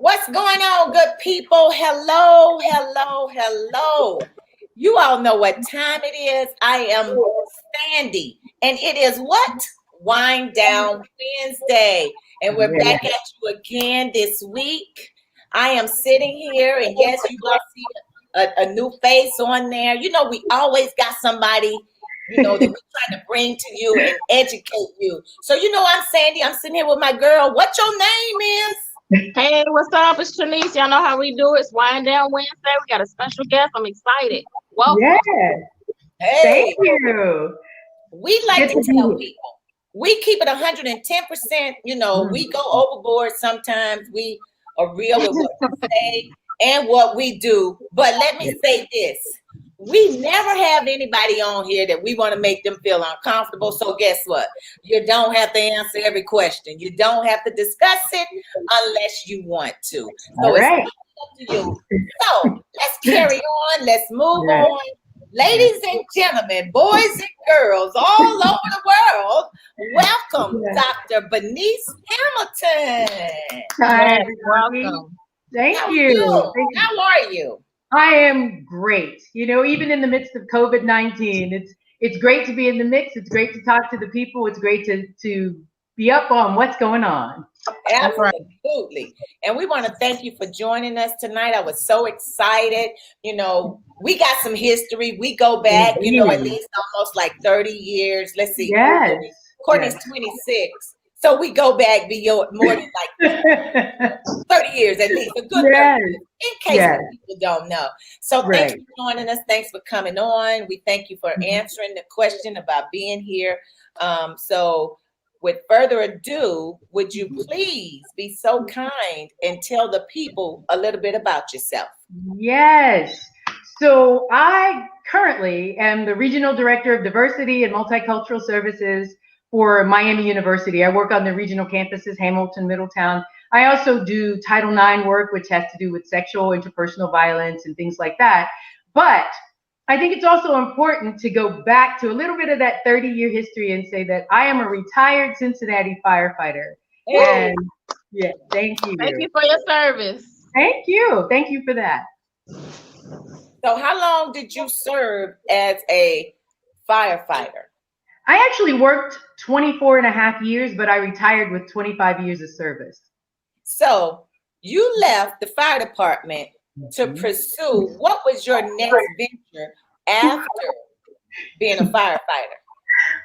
What's going on, good people? Hello, hello, hello. You all know what time it is. I am Sandy, and it is what? Wind Down Wednesday. And we're Yeah. back at you again this week. I am sitting here, and yes, you all see a new face on there. You know, we always got somebody, that we're trying to bring to you and educate you. So, I'm Sandy. I'm sitting here with my girl. What your name is? Hey, what's up? It's Trinice. Y'all know how we do it. It's Wind Down Wednesday. We got a special guest. I'm excited. Welcome. Yes. Thank Hey, you. we like Good to to be tell here. people we keep it 110%. We go overboard sometimes. We are real with what we say and what we do. But let me say this. We never have anybody on here that we want to make them feel uncomfortable. So guess what? You don't have to answer every question. You don't have to discuss it unless you want to. All So it's right. up to you. So let's carry on. Let's move Yes. on. Ladies and gentlemen, boys and girls all over the world, welcome Yes. Dr. Bennyce Hamilton. Hi, Yes, everybody. welcome. Thank How are you. you? How are you? I am great. Even in the midst of COVID-19, it's great to be in the mix. It's great to talk to the people. It's great to be up on what's going on. That's right. Absolutely. And we want to thank you for joining us tonight. I was so excited. We got some history. We go back, at Indeed. least almost like 30 years. Let's see. Yes. Courtney's Yes. 26. So we go back beyond more than like 30 years at least, a good 30 Yes. years, in case Yes. the people don't know. So thanks Right. for joining us. Thanks for coming on. We thank you for answering the question about being here. So with further ado, would you please be so kind and tell the people a little bit about yourself? Yes. So I currently am the Regional Director of Diversity and Multicultural Services for Miami University. I work on the regional campuses, Hamilton, Middletown. I also do Title IX work, which has to do with sexual, interpersonal violence and things like that. But I think it's also important to go back to a little bit of that 30-year history and say that I am a retired Cincinnati firefighter. Hey, And yeah, thank Thank you. you for your service. Thank you. Thank you for that. so how long did you serve as a firefighter? I actually worked 24 and a half years, but I retired with 25 years of service. So you left the fire department to Mhm. pursue what was your next venture after being a firefighter?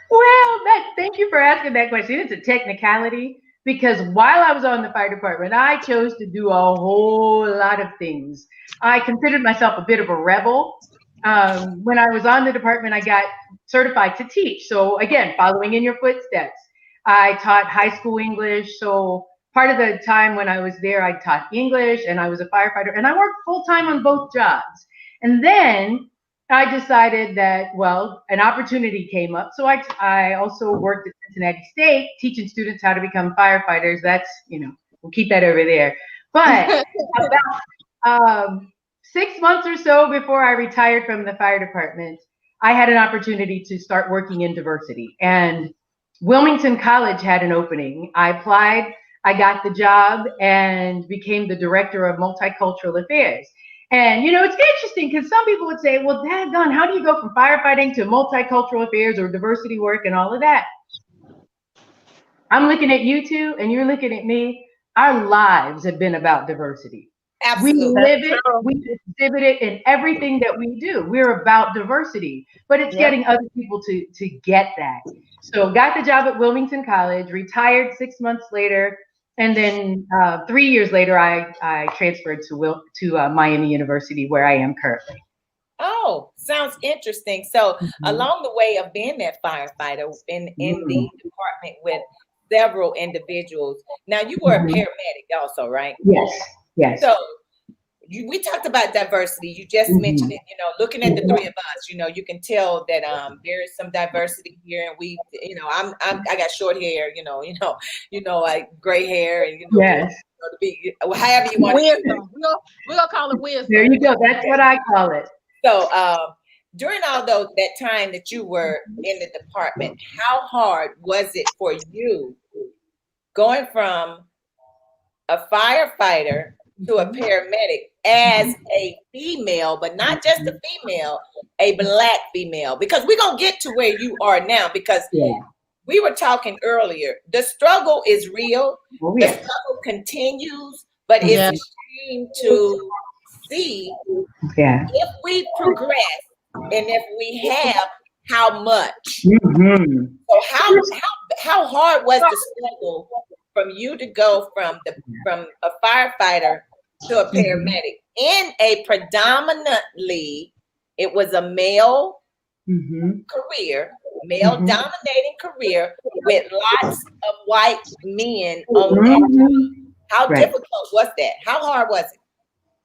Well, thank you for asking that question. It's a technicality because while I was on the fire department, I chose to do a whole lot of things. I considered myself a bit of a rebel. When I was on the department, I got certified to teach. So again, following in your footsteps, I taught high school English. So part of the time when I was there, I taught English and I was a firefighter and I worked full time on both jobs. And then I decided that, well, an opportunity came up. So I also worked at Cincinnati State teaching students how to become firefighters. That's, we'll keep that over there. But about 6 months or so before I retired from the fire department, I had an opportunity to start working in diversity. And Wilmington College had an opening. I applied, I got the job, and became the director of multicultural affairs. And it's interesting because some people would say, well, daggone, how do you go from firefighting to multicultural affairs or diversity work and all of that? I'm looking at you two and you're looking at me. Our lives have been about diversity. We Absolutely. That's live it, true. we exhibit it in everything that we do. We're about diversity, but it's Yep. getting other people to get that. So got the job at Wilmington College, retired 6 months later, and then 3 years later, I transferred to Miami University, where I am currently. Oh, sounds interesting. So Mhm. along the way of being that firefighter in the Mhm. department with several individuals. Now you were a Mhm. paramedic also, right? Yes, yes. So we talked about diversity. You just mentioned Mhm. it, looking at the three of us, you can tell that there is some diversity here. And I got short hair, like gray hair and Yes. to be however you want to use it. Wisdom. We're gonna call it There wisdom. you go. That's what I call it. So during all that time that you were in the department, how hard was it for you going from a firefighter to a paramedic as a female, but not just a female, a Black female, because we're going to get to where you are now, because we were talking earlier, the struggle is real. The struggle continues, but it's a shame to see if we progress and if we have, how much. So how hard was the struggle from you to go from a firefighter to a paramedic in a predominantly, it was a male career, male dominating career with lots of white men on that team. How difficult was that? How hard was it?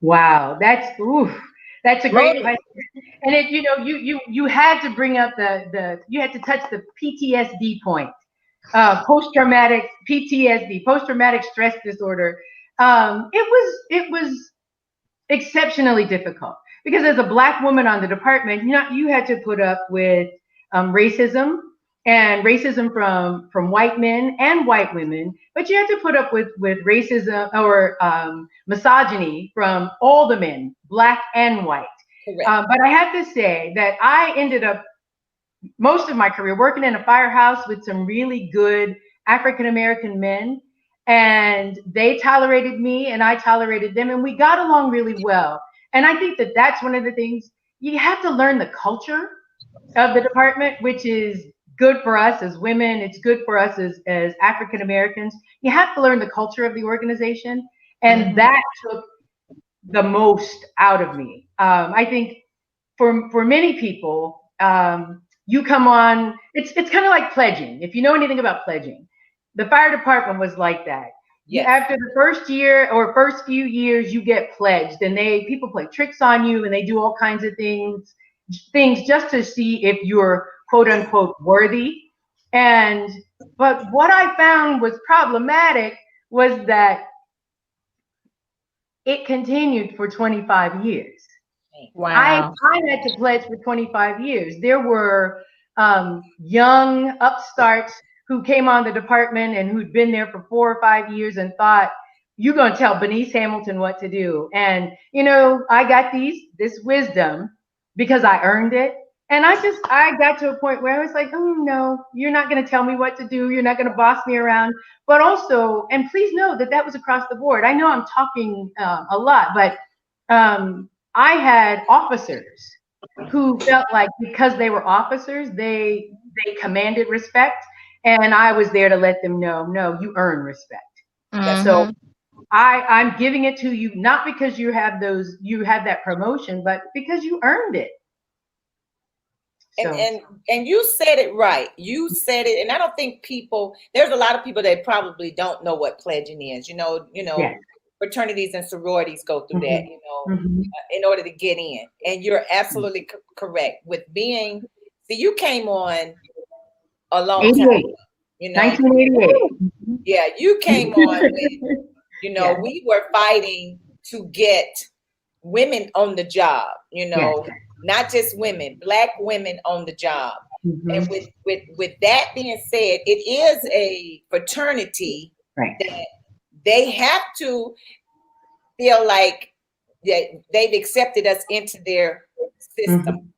Wow, that's a great question. And it, you had to bring up you had to touch the PTSD point. Post-traumatic PTSD, post-traumatic stress disorder. It was exceptionally difficult because as a Black woman on the department, you had to put up with racism and racism from white men and white women, but you had to put up with racism or misogyny from all the men, Black and white. But I have to say that I ended up most of my career working in a firehouse with some really good African-American men, and they tolerated me and I tolerated them, and we got along really well. And I think that that's one of the things you have to learn, the culture of the department, which is good for us as women. It's good for us as African-Americans. You have to learn the culture of the organization, and that took the most out of me. I think for many people, you come on, it's kind of like pledging. If you know anything about pledging, the fire department was like that. After the first year or first few years, you get pledged, and people play tricks on you, and they do all kinds of things just to see if you're quote unquote worthy. But what I found was problematic was that it continued for 25 years. Wow. I had to pledge for 25 years. There were young upstarts who came on the department and who'd been there for 4 or 5 years and thought, you're going to tell Bennyce Hamilton what to do. And, I got this wisdom because I earned it. And I got to a point where I was like, oh, no, you're not going to tell me what to do. You're not going to boss me around. But also, and please know that was across the board. I know I'm talking a lot, but I had officers who felt like because they were officers, they commanded respect. And I was there to let them know, no, you earn respect. So I'm giving it to you, not because you have that promotion, but because you earned it. And you said it right. You said it, and I don't think there's a lot of people that probably don't know what pledging is. Fraternities and sororities go through that, in order to get in. And you're absolutely correct with being. See, you came on a long time ago, 1988. Yeah, you came on when, we were fighting to get women on the job, not just women, Black women on the job. And with that being said, it is a fraternity that they have to feel like they've accepted us into their system.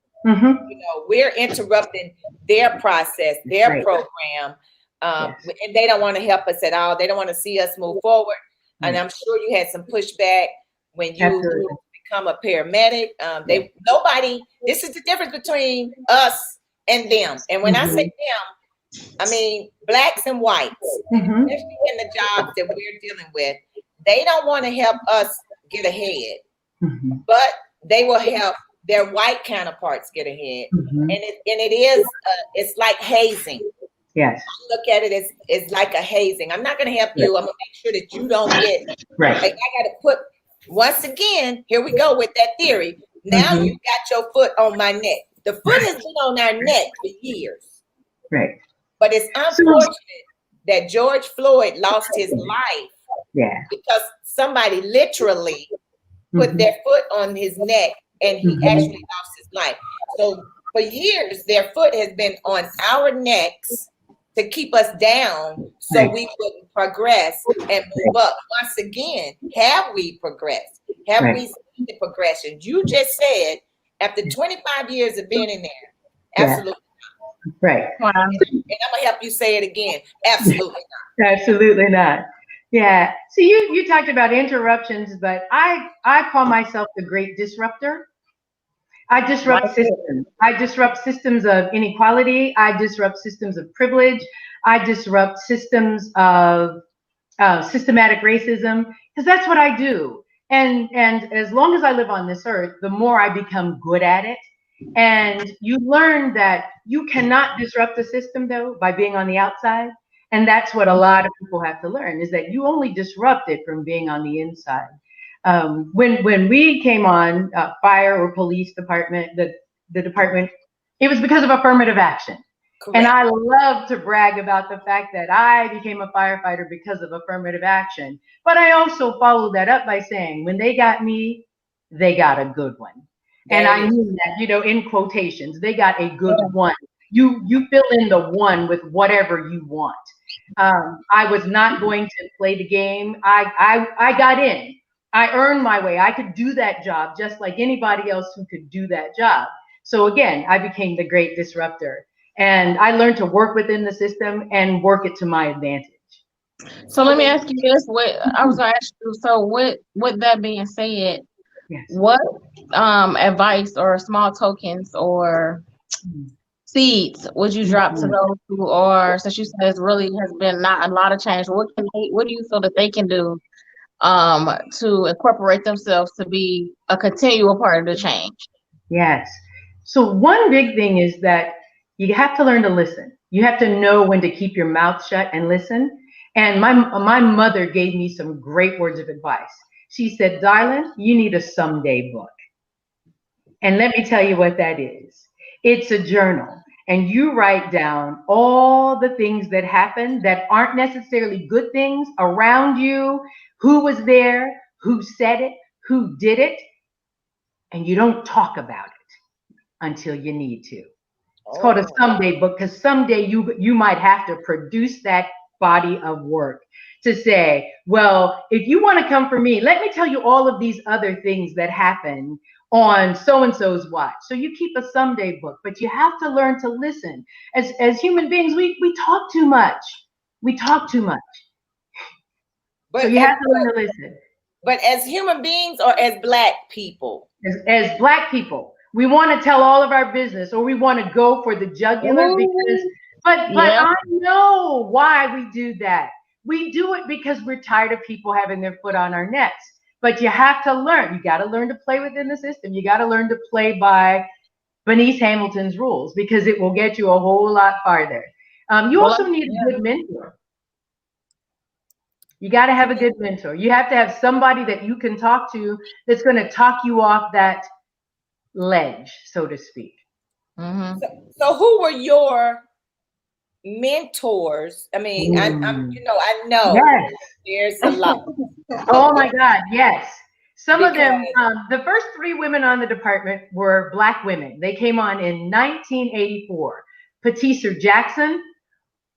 We're interrupting their process, their program, and they don't want to help us at all. They don't want to see us move forward. And I'm sure you had some pushback when you become a paramedic. This is the difference between us and them. And when I say them, I mean Blacks and whites, especially in the jobs that we're dealing with. They don't want to help us get ahead, but they will help their white counterparts get ahead. And it's like hazing. Yes. I look at it as like a hazing. I'm not going to help you. I'm going to make sure that you don't get like I got to put. Once again, here we go with that theory. Now you got your foot on my neck. The foot has been on our neck for years. Right. But it's unfortunate that George Floyd lost his life. Yeah. Because somebody literally put their foot on his neck and he actually lost his life. So for years, their foot has been on our necks to keep us down so we wouldn't progress and move up. Once again, have we progressed? Have we seen the progression? You just said after 25 years of being in there, absolutely not. Right. Wow. And I'm gonna help you say it again. Absolutely not. Absolutely not. Yeah. So you talked about interruptions, but I call myself the great disruptor. I disrupt systems. I disrupt systems of inequality. I disrupt systems of privilege. I disrupt systems of systematic racism, because that's what I do. And as long as I live on this earth, the more I become good at it. And you learn that you cannot disrupt the system though by being on the outside. And that's what a lot of people have to learn, is that you only disrupt it from being on the inside. When we came on fire or police department, the department, it was because of affirmative action. Correct. And I love to brag about the fact that I became a firefighter because of affirmative action. But I also followed that up by saying, when they got me, they got a good one. And I mean that, in quotations, they got a good one. You fill in the one with whatever you want. I was not going to play the game. I got in. I earned my way. I could do that job just like anybody else who could do that job. So again, I became the great disruptor. And I learned to work within the system and work it to my advantage. So let me ask you this: what I was going to ask you. So, with that being said, yes, what advice or small tokens or seeds would you drop to those who are, since you said it really has been not a lot of change? What do you feel that they can do to incorporate themselves to be a continual part of the change? Yes. So one big thing is that you have to learn to listen. You have to know when to keep your mouth shut and listen. And my mother gave me some great words of advice. She said, "Darling, you need a someday book." And let me tell you what that is. It's a journal. And you write down all the things that happen that aren't necessarily good things around you, who was there, who said it, who did it, and you don't talk about it until you need to. It's called a someday book, because someday you might have to produce that body of work to say, well, if you want to come for me, let me tell you all of these other things that happen on so-and-so's watch. So you keep a someday book, but you have to learn to listen. As human beings, we talk too much. We talk too much. But so you have to learn to listen. But as human beings or as Black people? As Black people, we want to tell all of our business, or we want to go for the jugular but I know why we do that. We do it because we're tired of people having their foot on our necks. But you have to learn. You got to learn to play within the system. You got to learn to play by Bennyce Hamilton's rules, because it will get you a whole lot farther. You also need a good mentor. You got to have a good mentor. You have to have somebody that you can talk to that's going to talk you off that ledge, so to speak. Mm-hmm. So who were your mentors? I mean, I know yes. There's a lot. Oh my God, yes. Some of them, the first 3 women on the department were Black women. They came on in 1984. Patricia Jackson,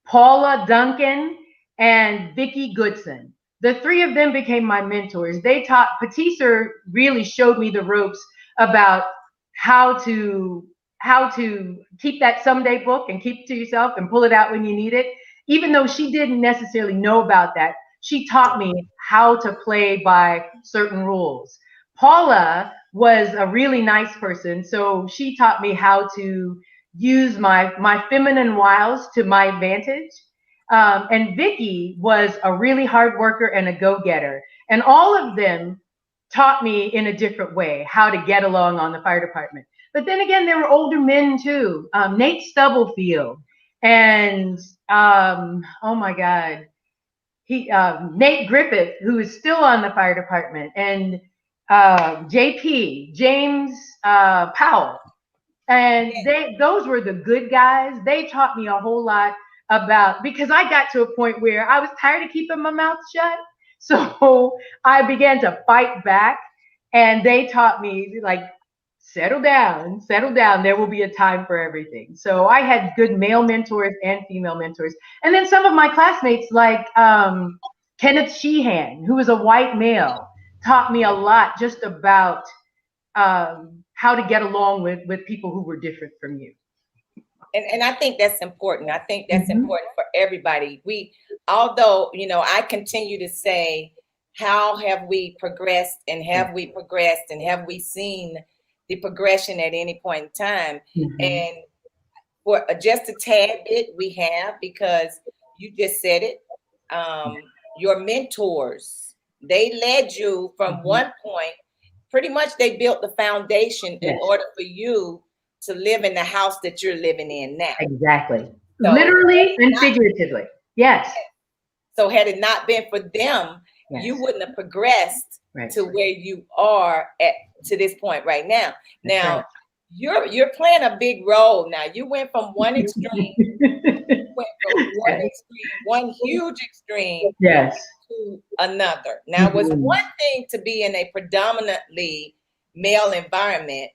Paula Duncan, and Vicki Goodson. The 3 of them became my mentors. Patricia really showed me the ropes about how to keep that someday book and keep it to yourself and pull it out when you need it. Even though she didn't necessarily know about that, she taught me how to play by certain rules. Paula was a really nice person, so she taught me how to use my feminine wiles to my advantage. And Vicki was a really hard worker and a go-getter. And all of them taught me in a different way how to get along on the fire department. But then again, there were older men too. Nate Stubblefield and oh my God, Nate Griffith, who is still on the fire department, and JP, James Powell. And those were the good guys. They taught me a whole lot because I got to a point where I was tired of keeping my mouth shut. So I began to fight back, and they taught me, like, settle down, settle down. There will be a time for everything. So I had good male mentors and female mentors. And then some of my classmates, like Kenneth Sheehan, who was a white male, taught me a lot just about how to get along with people who were different from you. And I think that's important. I think that's important for everybody. Although, I continue to say, how have we progressed, and have we progressed, and have we seen the progression at any point in time? And for just a tad bit, we have, because you just said it. Your mentors, they led you from one point. Pretty much they built the foundation in order for you to live in the house that you're living in now. Exactly. So, literally and figuratively. Yes. So had it not been for them, you wouldn't have progressed to where you are to this point right now. Now, you're playing a big role now. You went from one extreme, one huge extreme to another. Now, it was one thing to be in a predominantly male environment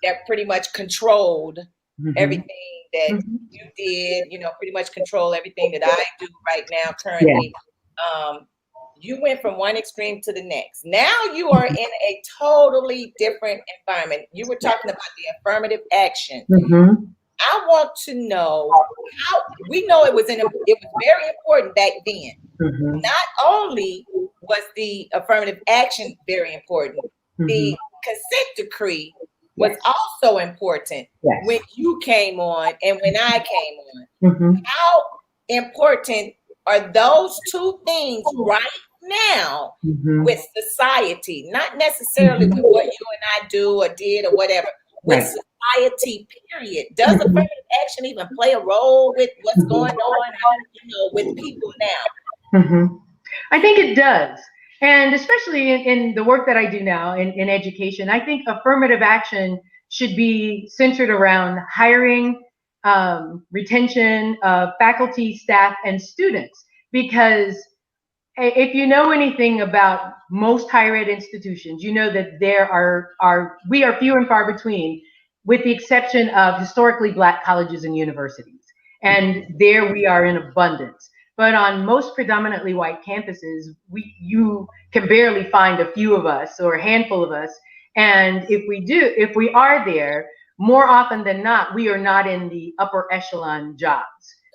that pretty much controlled everything that you did, pretty much control everything that I do right now currently. You went from one extreme to the next. Now you are in a totally different environment. You were talking about the affirmative action. I want to know how. We know it was very important back then. Not only was the affirmative action very important, the consent decree was also important when you came on and when I came on. How important are those two things right now with society? Not necessarily with what you and I do or did or whatever. With society, period. Does affirmative action even play a role with what's going on, with people now? I think it does. And especially in the work that I do now in education, I think affirmative action should be centered around hiring, retention of faculty, staff, and students. Because if you know anything about most higher ed institutions, you know that we are few and far between, with the exception of historically Black colleges and universities. And there we are in abundance. But on most predominantly white campuses, you can barely find a few of us or a handful of us. And if we are there, more often than not, we are not in the upper echelon jobs.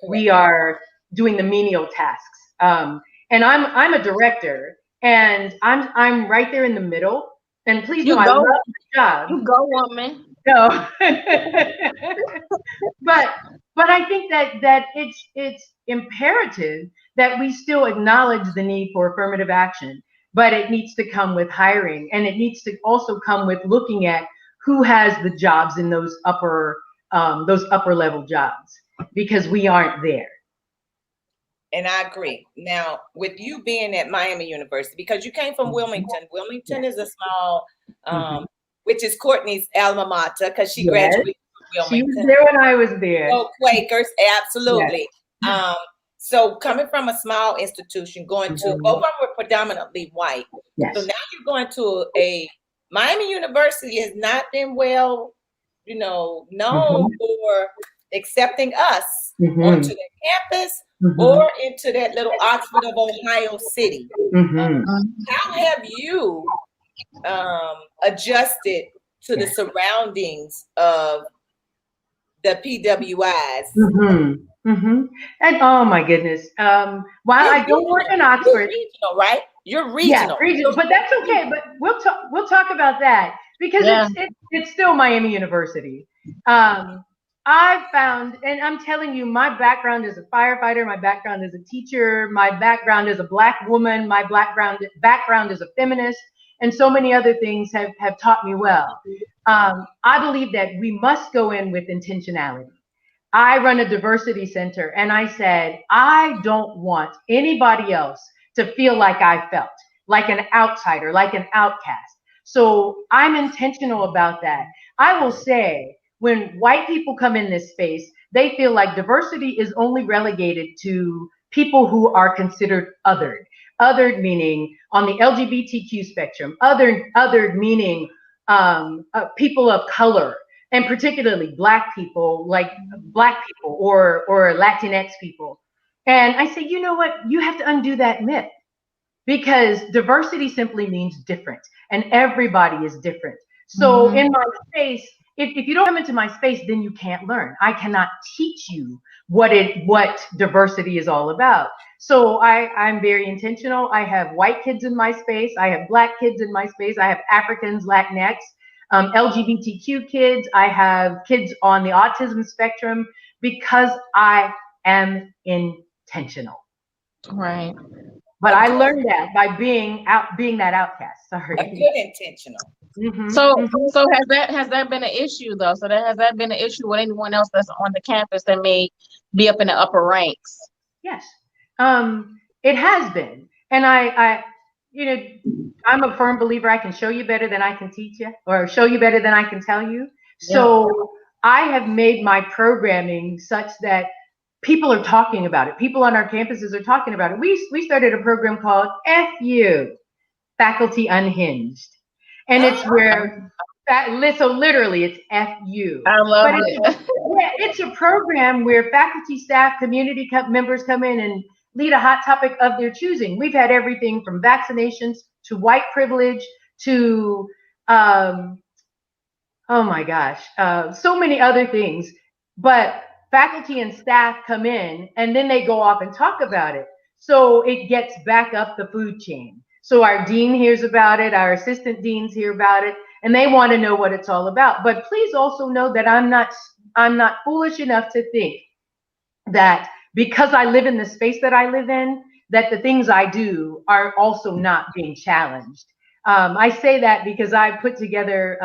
Correct. We are doing the menial tasks. And I'm a director, and I'm right there in the middle. And please know I love my job. You go, woman. No. But I think that it's imperative that we still acknowledge the need for affirmative action, but it needs to come with hiring, and it needs to also come with looking at who has the jobs in those upper level jobs, because we aren't there. And I agree. Now, with you being at Miami University, because you came from Wilmington, Wilmington is a small, which is Courtney's alma mater, because she graduated from Wilmington. She was there when I was there. Oh, Quakers, absolutely. Yes. So coming from a small institution, going to, both of them were predominantly white. Yes. So now you're going to Miami University has not been well, known for accepting us onto their campus or into that little Oxford of Ohio City. How have you adjusted to the surroundings of the PWIs? And oh my goodness, while I don't work in Oxford, you're regional, right? You're regional. Yeah, regional, but that's okay. But we'll talk about that, because it's still Miami University. I found, and I'm telling you, my background as a firefighter, my background as a teacher, my background as a Black woman, my background as a feminist, and so many other things have taught me well. I believe that we must go in with intentionality. I run a diversity center, and I said, I don't want anybody else to feel like I felt, like an outsider, like an outcast. So I'm intentional about that. I will say, when white people come in this space, they feel like diversity is only relegated to people who are considered othered. Othered meaning on the LGBTQ spectrum. Othered meaning people of color, and particularly Black people, like Black people or Latinx people. And I say, you know what? You have to undo that myth, because diversity simply means different, and everybody is different. So in my space, if you don't come into my space, then you can't learn. I cannot teach you what diversity is all about. So I'm very intentional. I have white kids in my space. I have Black kids in my space. I have Africans, Latinx, LGBTQ kids. I have kids on the autism spectrum, because I am intentional. Right. But I learned that by being that outcast. Sorry. A good intentional. So has that been an issue though? So has that been an issue with anyone else that's on the campus that may be up in the upper ranks? Yes, it has been, and I, I'm a firm believer. I can show you better than I can teach you, or show you better than I can tell you. So I have made my programming such that people are talking about it. People on our campuses are talking about it. We started a program called FU, Faculty Unhinged. And it's where so literally it's FU. I love it. It's a program where faculty, staff, community members come in and lead a hot topic of their choosing. We've had everything from vaccinations to white privilege to oh my gosh, so many other things. But faculty and staff come in and then they go off and talk about it. So it gets back up the food chain. So our dean hears about it, our assistant deans hear about it, and they want to know what it's all about. But please also know that I'm not foolish enough to think that because I live in the space that I live in, that the things I do are also not being challenged. I say that because I put together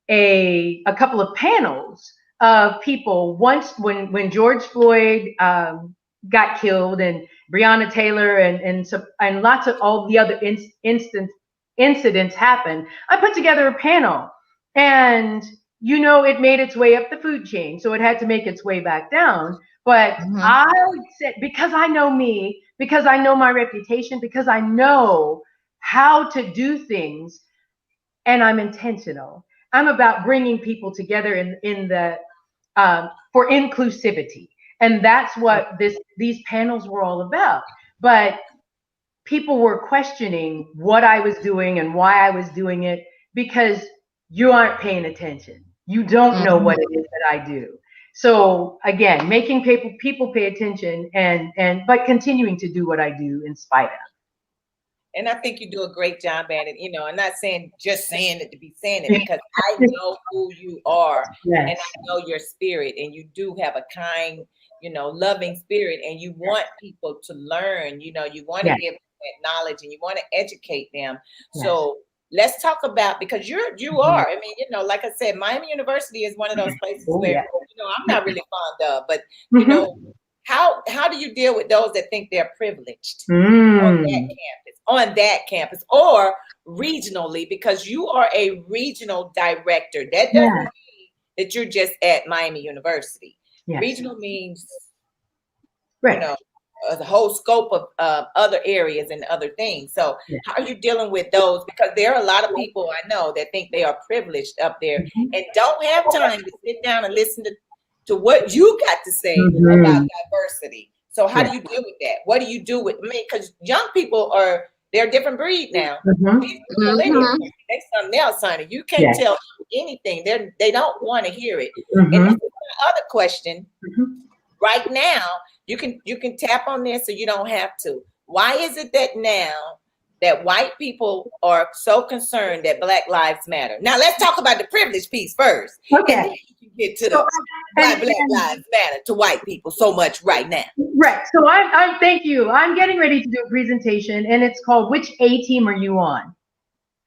a couple of panels of people once when George Floyd got killed, and Breonna Taylor and lots of all the other incidents happened. I put together a panel, and it made its way up the food chain, so it had to make its way back down. But I said, because I know me, because I know my reputation, because I know how to do things, and I'm intentional. I'm about bringing people together in the for inclusivity. And that's what these panels were all about. But people were questioning what I was doing and why I was doing it, because you aren't paying attention. You don't know what it is that I do. So again, making people pay attention but continuing to do what I do in spite of. And I think you do a great job at it. I'm not just saying it to be saying it, because I know who you are, and I know your spirit, and you do have a kind, loving spirit, and you want people to learn. You want to give them that knowledge, and you want to educate them. So let's talk about, because you are. I mean, like I said, Miami University is one of those places where I'm not really fond of, but how do you deal with those that think they're privileged on that campus or regionally, because you are a regional director? That doesn't mean that you're just at Miami University. Regional means, the whole scope of other areas and other things. So how are you dealing with those? Because there are a lot of people I know that think they are privileged up there and don't have time to sit down and listen to what you got to say about diversity. So how do you deal with that? What do you do with me? Because young people they're a different breed now. They're something else, honey. You can't tell anything. They don't want to hear it. And this is my other question. Right now, you can tap on this, so you don't have to. Why is it that now that white people are so concerned that Black Lives Matter? Now let's talk about the privilege piece first. Okay. And then you can get to the why Black Lives Matter to white people so much right now. Right. So I'm thank you. I'm getting ready to do a presentation, and it's called "Which A Team Are You On?"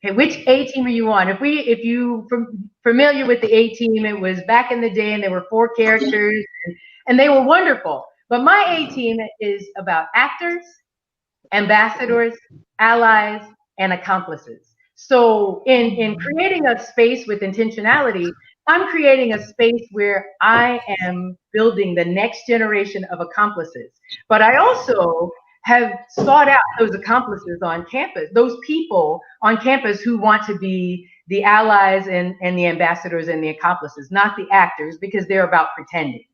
Okay, which A team are you on? If you familiar with the A team, it was back in the day, and there were 4 characters, and they were wonderful. But my A team is about actors, ambassadors, allies, and accomplices. So in creating a space with intentionality, I'm creating a space where I am building the next generation of accomplices. But I also have sought out those accomplices on campus, those people on campus who want to be the allies and the ambassadors and the accomplices, not the actors, because they're about pretending.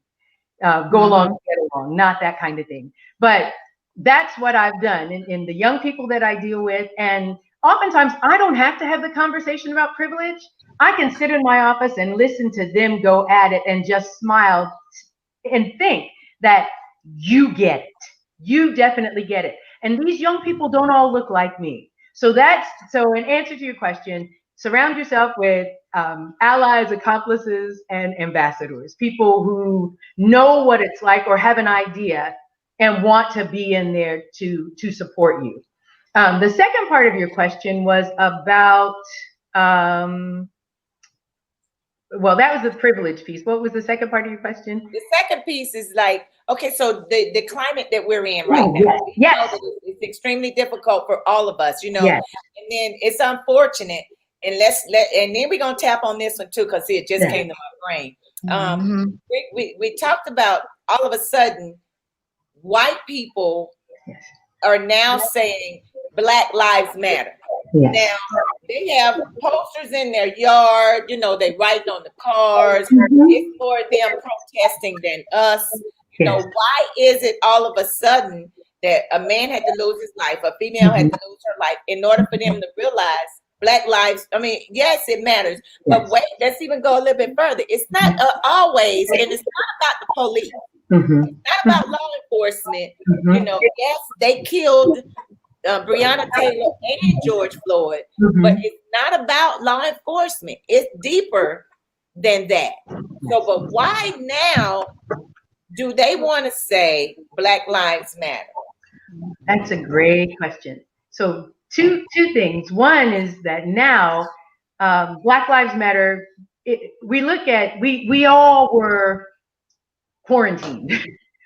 Go along, get along, not that kind of thing. But that's what I've done in the young people that I deal with. And oftentimes I don't have to have the conversation about privilege. I can sit in my office and listen to them go at it and just smile and think that you get it. You definitely get it. And these young people don't all look like me. So in answer to your question, surround yourself with allies, accomplices, and ambassadors, people who know what it's like or have an idea and want to be in there to support you. The second part of your question was about, well, that was the privilege piece. What was the second part of your question? The second piece is like, okay, so the climate that we're in right now, yes. It's extremely difficult for all of us, yes. And then it's unfortunate. And and then we're gonna tap on this one too, because it just came to my brain. We talked about all of a sudden, white people are now saying Black Lives Matter. Now they have posters in their yard, they write on the cars. It's more them protesting than us. Why is it all of a sudden that a man had to lose his life, a female had to lose her life in order for them to realize Black lives? I mean, yes, it matters, but wait, let's even go a little bit further. It's not always, and it's not about the police. It's not about law enforcement. Yes, they killed Breonna Taylor and George Floyd, but it's not about law enforcement. It's deeper than that. So, but why now do they want to say Black Lives Matter? That's a great question. So two things. One is that now Black Lives Matter, we all were quarantined.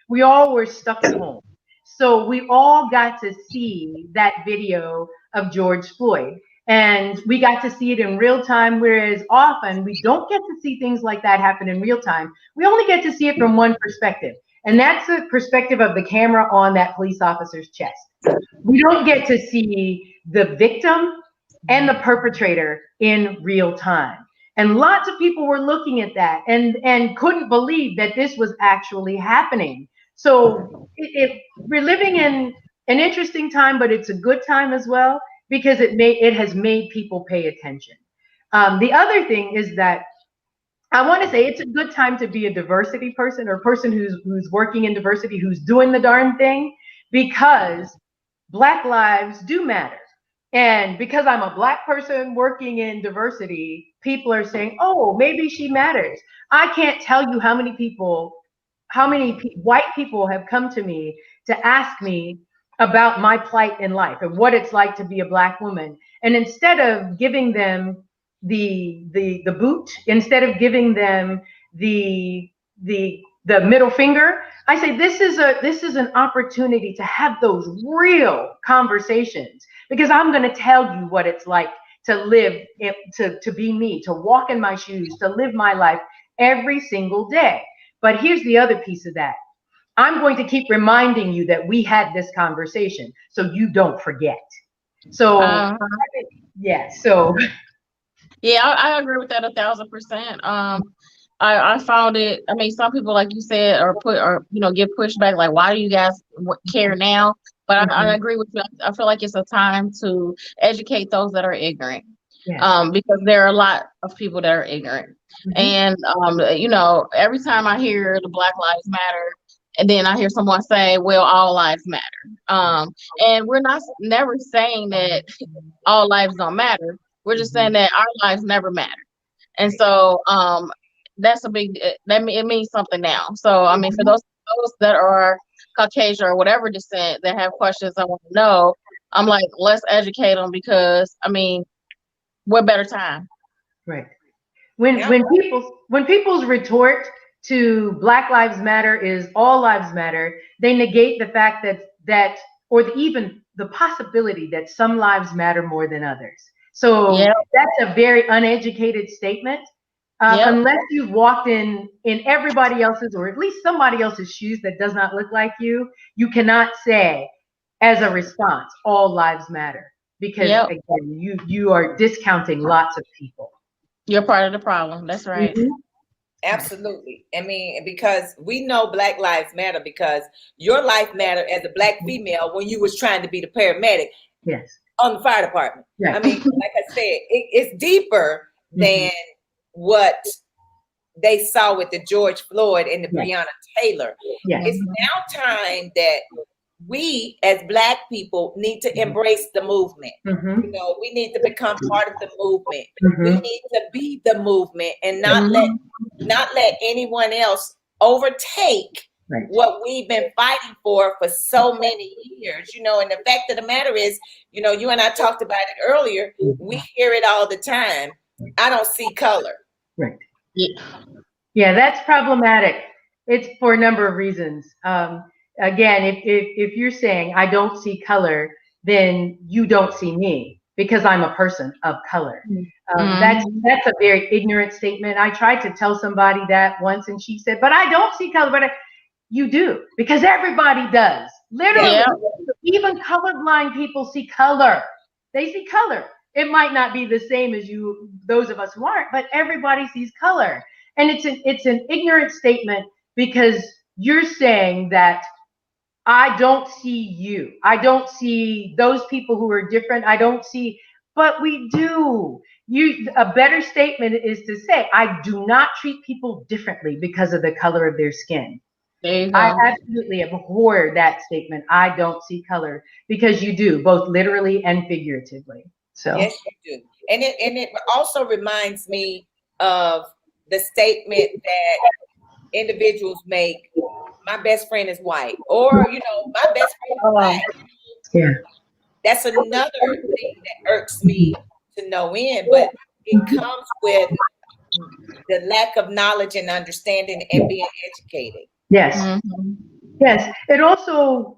We all were stuck at home. So we all got to see that video of George Floyd, and we got to see it in real time, whereas often we don't get to see things like that happen in real time. We only get to see it from one perspective, and that's the perspective of the camera on that police officer's chest. We don't get to see the victim and the perpetrator in real time. And lots of people were looking at that and couldn't believe that this was actually happening. So we're living in an interesting time, but it's a good time as well, because it has made people pay attention. The other thing is that I want to say it's a good time to be a diversity person, or a person who's working in diversity, who's doing the darn thing, because Black lives do matter. And because I'm a Black person working in diversity, people are saying, oh, maybe she matters. I can't tell you how many white people have come to me to ask me about my plight in life and what it's like to be a Black woman. And instead of giving them the boot, instead of giving them the middle finger, I say this is an opportunity to have those real conversations, because I'm going to tell you what it's like to live, to be me, to walk in my shoes, to live my life every single day. But here's the other piece of that. I'm going to keep reminding you that we had this conversation so you don't forget. So, yeah. So. Yeah, I agree with that 1,000%. I found it. I mean, some people, like you said, get pushed back. Like, why do you guys care now? But I agree with you. I feel like it's a time to educate those that are ignorant. Yeah. Because there are a lot of people that are ignorant. And every time I hear the Black Lives Matter, and then I hear someone say, well, all lives matter. And we're never saying that all lives don't matter. We're just saying that our lives never matter. And so that's it means something now. So, I mean, for those that are Caucasian or whatever descent that have questions I want to know, I'm like, let's educate them, because, I mean, what better time? Right. When people's retort to Black Lives Matter is all lives matter, they negate the fact that even the possibility that some lives matter more than others. So that's a very uneducated statement. Unless you've walked in everybody else's, or at least somebody else's shoes that does not look like you, you cannot say as a response, all lives matter. Because Yep. again, you are discounting lots of people. You're part of the problem. That's right. Mhm. Absolutely. I mean, because we know Black Lives Matter, because your life mattered as a Black female when you was trying to be the paramedic Yes. on the fire department. Right. I mean, like I said, it's deeper than what they saw with the George Floyd and the Breonna Taylor. Yes. It's now time that we as Black people need to embrace the movement. You know, we need to become part of the movement. We need to be the movement and not let anyone else overtake what we've been fighting for so many years. You know, and the fact of the matter is, you know, you and I talked about it earlier. We hear it all the time. I don't see color. Right. Yeah, that's problematic. It's for a number of reasons. Again, if you're saying I don't see color, then you don't see me because I'm a person of color. That's a very ignorant statement. I tried to tell somebody that once, and she said, "But I don't see color." But you do, because everybody does. Literally, even colorblind people see color. They see color. It might not be the same as those of us who aren't, but everybody sees color. And it's an ignorant statement because you're saying that I don't see you. I don't see those people who are different. I don't see, but we do. A better statement is to say, I do not treat people differently because of the color of their skin. There you go. I absolutely abhor that statement. I don't see color, because you do, both literally and figuratively. So yes, you do. And it also reminds me of the statement that individuals make, my best friend is white, or, you know, my best friend is Black. Yeah. That's another thing that irks me to no end, but it comes with the lack of knowledge and understanding and being educated. Yes. Yes. It also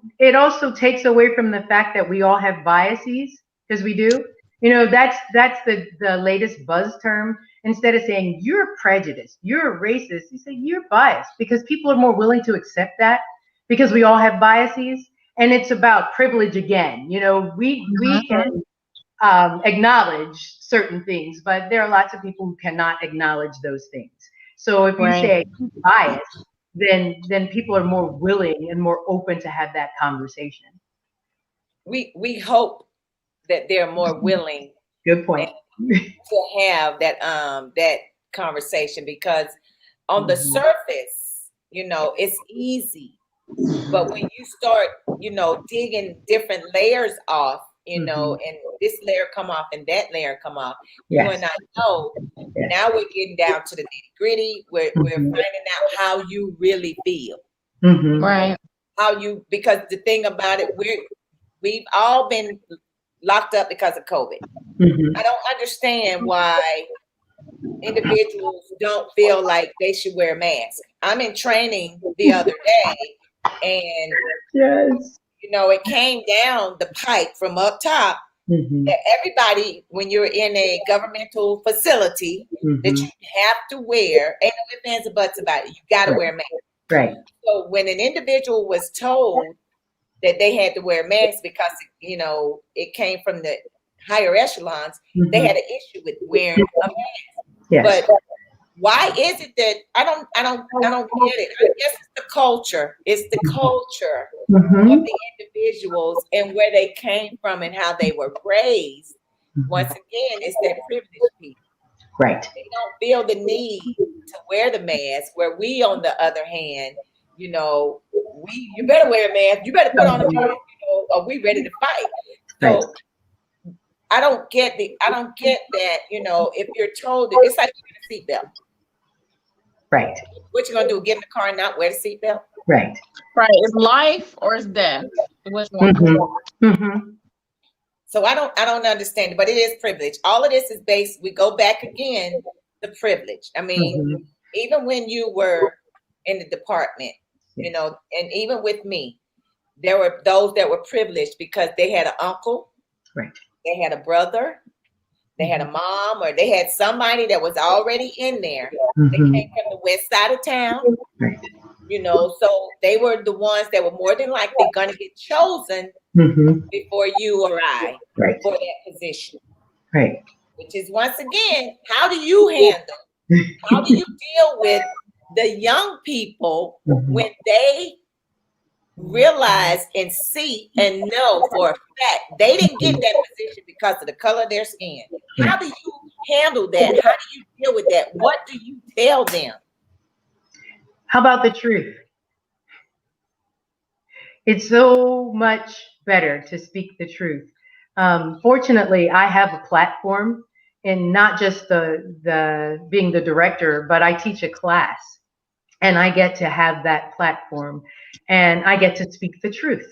takes away from the fact that we all have biases, because we do. You know, that's the latest buzz term. Instead of saying you're prejudiced, you're a racist, you say you're biased, because people are more willing to accept that because we all have biases. And it's about privilege again. You know, we can acknowledge certain things, but there are lots of people who cannot acknowledge those things. So if you say bias, then people are more willing and more open to have that conversation. We hope that they're more willing. Good point. To have that conversation, because on the surface, you know, it's easy, but when you start, you know, digging different layers off, you know, and this layer come off and that layer come off, you and I know now we're getting down to the nitty gritty. We're finding out how you really feel, Right? how you, because the thing about it, we've all been locked up because of COVID. I don't understand why individuals don't feel like they should wear masks. I'm in training the other day, and you know, it came down the pipe from up top that everybody, when you're in a governmental facility, that you have to wear, ain't no ifs, ands, or buts about it. You got to wear a mask. Right. So when an individual was told that they had to wear masks because, you know, it came from the higher echelons, they had an issue with wearing a mask. Yes. But why is it that I don't get it? I guess it's the culture. It's the culture of the individuals and where they came from and how they were raised. Once again, it's that privileged people. Right. They don't feel the need to wear the mask, where we, on the other hand, you know, you better wear a mask, you better put on a mask, you know, or we ready to fight. So I don't get that, you know, if you're told that, it's like wearing a seatbelt. Right. What you gonna do? Get in the car and not wear the seatbelt? Right. Right. It's life or it's death. Which one? So I don't understand it, but it is privilege. All of this is based, we go back again, the privilege. I mean, even when you were in the department, you know, and even with me, there were those that were privileged because they had an uncle, they had a brother, they had a mom, or they had somebody that was already in there. They came from the west side of town. So they were the ones that were more than likely going to get chosen before you or I for that position. Right. Which is, once again, how do you handle? How do you deal with the young people when they realize and see and know for a fact they didn't get that position because of the color of their skin? How do you handle that? How do you deal with that? What do you tell them? How about the truth? It's so much better to speak the truth. Fortunately, I have a platform, and not just the being the director, but I teach a class, and I get to have that platform, and I get to speak the truth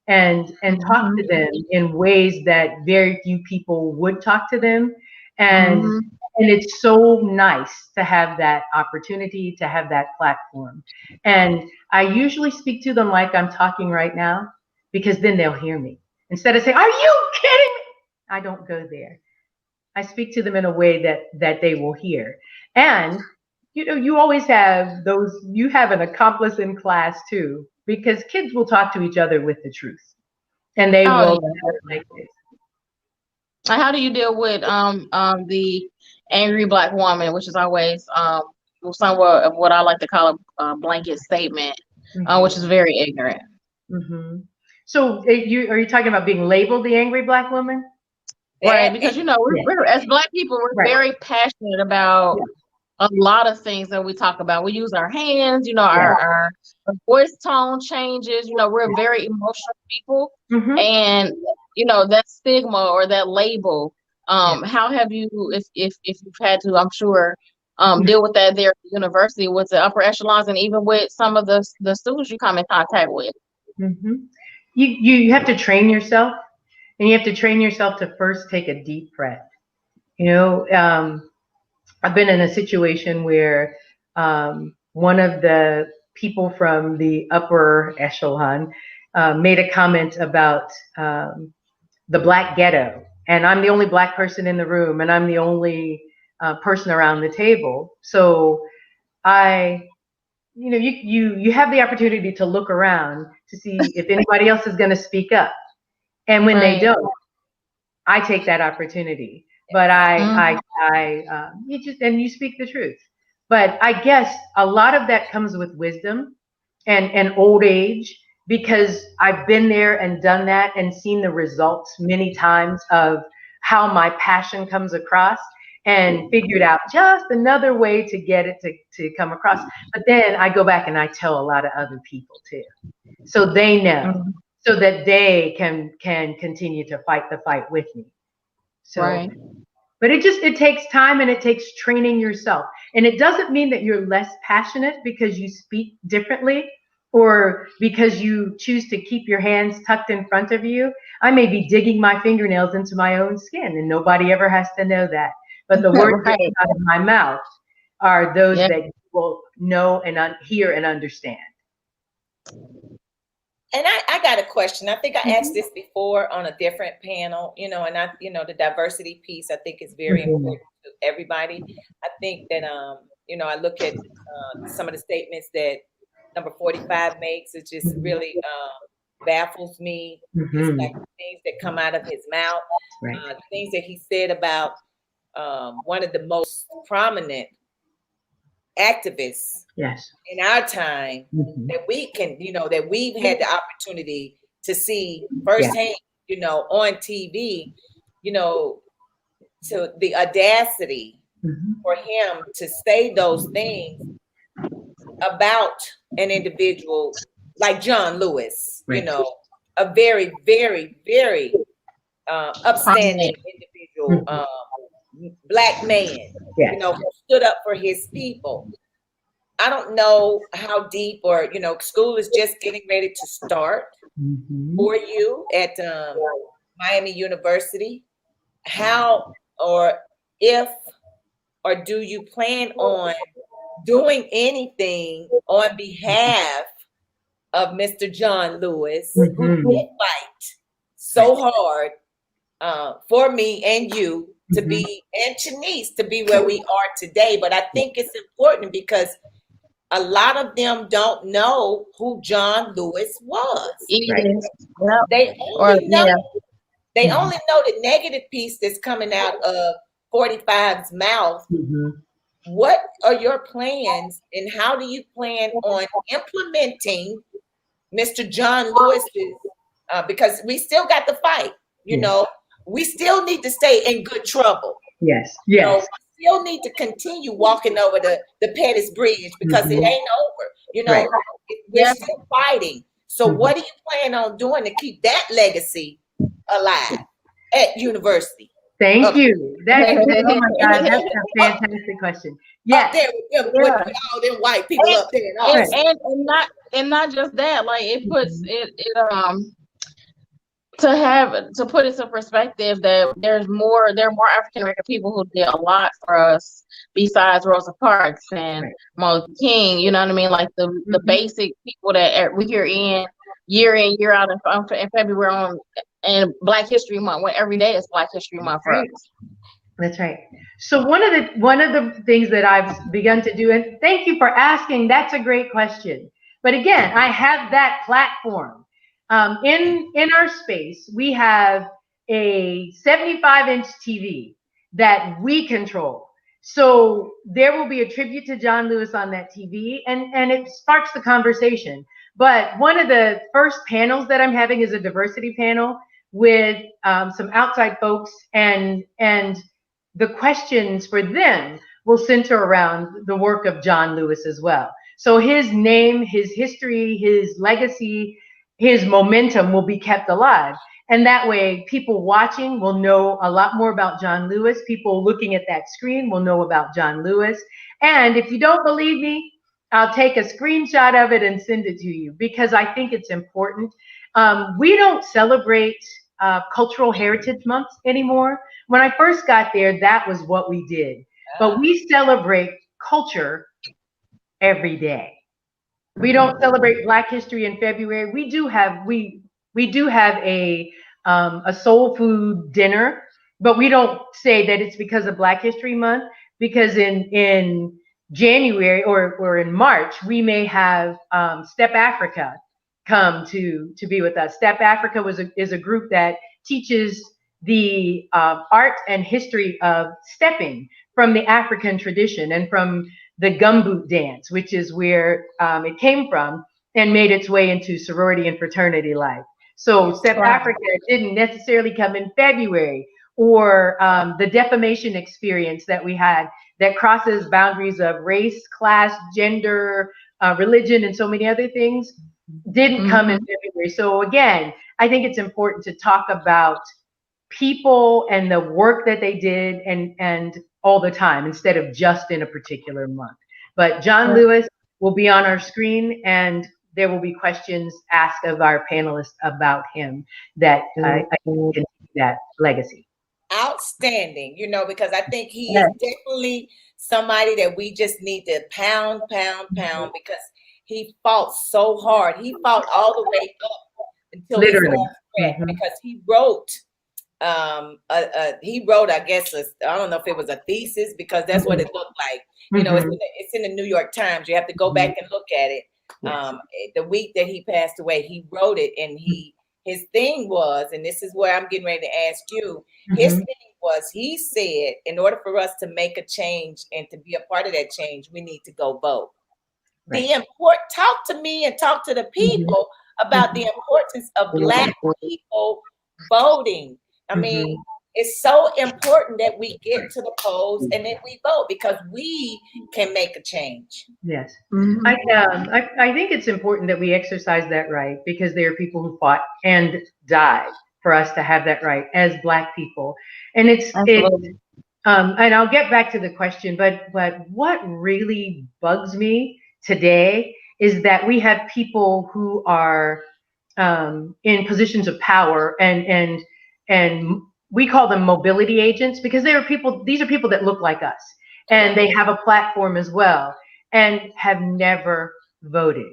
and talk to them in ways that very few people would talk to them, and it's so nice to have that opportunity, to have that platform. And I usually speak to them like I'm talking right now, because then they'll hear me. Instead of saying, "Are you kidding me?" I don't go there. I speak to them in a way that they will hear. And you always have those, you have an accomplice in class too, because kids will talk to each other with the truth. And they will like this. How do you deal with the angry Black woman, which is always somewhat of what I like to call a blanket statement, which is very ignorant. So are you talking about being labeled the angry Black woman? Right, because we're as Black people, we're very passionate about a lot of things that we talk about. We use our hands, our voice tone changes. We're very emotional people, and that stigma or that label. How have you, if you've had to, I'm sure, deal with that there at the university with the upper echelons and even with some of the students you come in contact with? You have to train yourself, and you have to train yourself to first take a deep breath. I've been in a situation where one of the people from the upper echelon made a comment about the Black ghetto, and I'm the only Black person in the room, and I'm the only person around the table. So you have the opportunity to look around to see if anybody else is going to speak up, and when they don't, I take that opportunity. But you speak the truth. But I guess a lot of that comes with wisdom and old age, because I've been there and done that and seen the results many times of how my passion comes across, and figured out just another way to get it to come across. But then I go back and I tell a lot of other people too, so they know, so that they can continue to fight the fight with me. So, but it takes time, and it takes training yourself. And it doesn't mean that you're less passionate because you speak differently, or because you choose to keep your hands tucked in front of you. I may be digging my fingernails into my own skin, and nobody ever has to know that. But the words that come out of my mouth are those that you will know and hear and understand. And I got a question. I think I asked this before on a different panel, and the diversity piece I think is very important to everybody. I think that, I look at some of the statements that number 45 makes. It just really baffles me. It's like the things that come out of his mouth, things that he said about one of the most prominent activists in our time that we can, that we've had the opportunity to see firsthand, on TV, to the audacity for him to say those things about an individual like John Lewis, a very, very, very upstanding individual, Black man, who stood up for his people. I don't know how deep, or school is just getting ready to start for you at Miami University. How, or if, or do you plan on doing anything on behalf of Mr. John Lewis, who did fight so hard for me and you to be, and Shanice to be where we are today? But I think it's important because a lot of them don't know who John Lewis was. Right. They Or only know yeah. they only know the negative piece that's coming out of 45's mouth. What are your plans, and how do you plan on implementing Mr. John Lewis's? Because we still got to fight. You know, we still need to stay in good trouble. Yes. You know, we still need to continue walking over the Pettis Bridge because it ain't over. You know, we're still fighting. So what do you plan on doing to keep that legacy alive at university? Thank you. That, oh my God, that's a fantastic question. Up there with all them white people up there. And not just that, like it puts it to put it into perspective that there are more African American people who did a lot for us besides Rosa Parks and Martin Luther King. You know what I mean? Like the basic people that we hear in year out in February and Black History Month, when every day is Black History Month for us. That's right. So one of the things that I've begun to do, and thank you for asking, that's a great question. But again, I have that platform. In our space, we have a 75-inch TV that we control. So there will be a tribute to John Lewis on that TV, and it sparks the conversation. But one of the first panels that I'm having is a diversity panel with some outside folks, and the questions for them will center around the work of John Lewis as well. So his name, his history, his legacy, his momentum will be kept alive. And that way, people watching will know a lot more about John Lewis. People looking at that screen will know about John Lewis. And if you don't believe me, I'll take a screenshot of it and send it to you, because I think it's important. We don't celebrate Cultural Heritage Month anymore. When I first got there, that was what we did. But we celebrate culture every day. We don't celebrate Black History in February. We do have a soul food dinner, but we don't say that it's because of Black History Month, because in January or in March, we may have Step Africa come to be with us. Step Africa is a group that teaches the art and history of stepping from the African tradition and from the gumboot dance, which is where it came from and made its way into sorority and fraternity life. So Step Africa didn't necessarily come in February, or the defamation experience that we had that crosses boundaries of race, class, gender, religion, and so many other things didn't come in February. So again, I think it's important to talk about people and the work that they did and all the time, instead of just in a particular month. But John Lewis will be on our screen, and there will be questions asked of our panelists about him that I can continue that legacy. Outstanding, you know, because I think he is definitely somebody that we just need to pound, because he fought so hard. He fought all the way up until his last breath, because he wrote, I guess, I don't know if it was a thesis, because that's what it looked like. You know, it's in the New York Times. You have to go back and look at it. The week that he passed away, he wrote it, and his thing was, and this is where I'm getting ready to ask you, his thing was, he said, in order for us to make a change and to be a part of that change, we need to go vote. Talk to me and talk to the people about the importance of Black people voting. I mean, it's so important that we get to the polls and that we vote, because we can make a change. Yes. I think it's important that we exercise that right, because there are people who fought and died for us to have that right as Black people. And and I'll get back to the question, but what really bugs me today is that we have people who are in positions of power, and we call them mobility agents, because these are people that look like us, and they have a platform as well, and have never voted.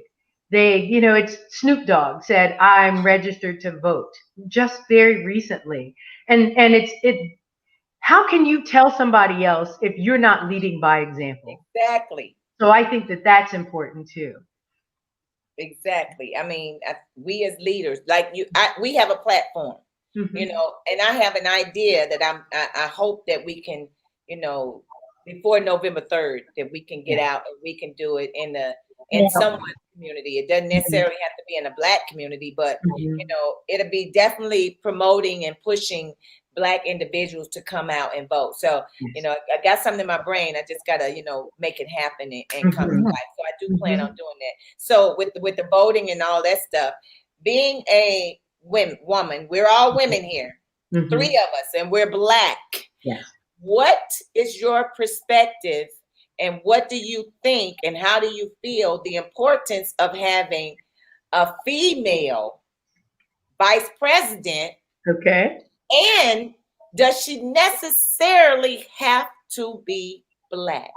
It's Snoop Dogg said, "I'm registered to vote," just very recently. And how can you tell somebody else if you're not leading by example? Exactly. So I think that that's important too. Exactly. I mean, we as leaders, like we have a platform, Mm-hmm. And I have an idea that I hope that we can, before November 3rd, that we can get out and we can do it in someone's community. It doesn't necessarily have to be in a Black community, but it'll be definitely promoting and pushing Black individuals to come out and vote. So, I got something in my brain. I just gotta, make it happen and come to life. So I do plan on doing that. So with the voting and all that stuff, being a woman, we're all women here, 3 of us, and we're Black. Yes. What is your perspective, and what do you think, and how do you feel the importance of having a female vice president? Okay. And does she necessarily have to be Black?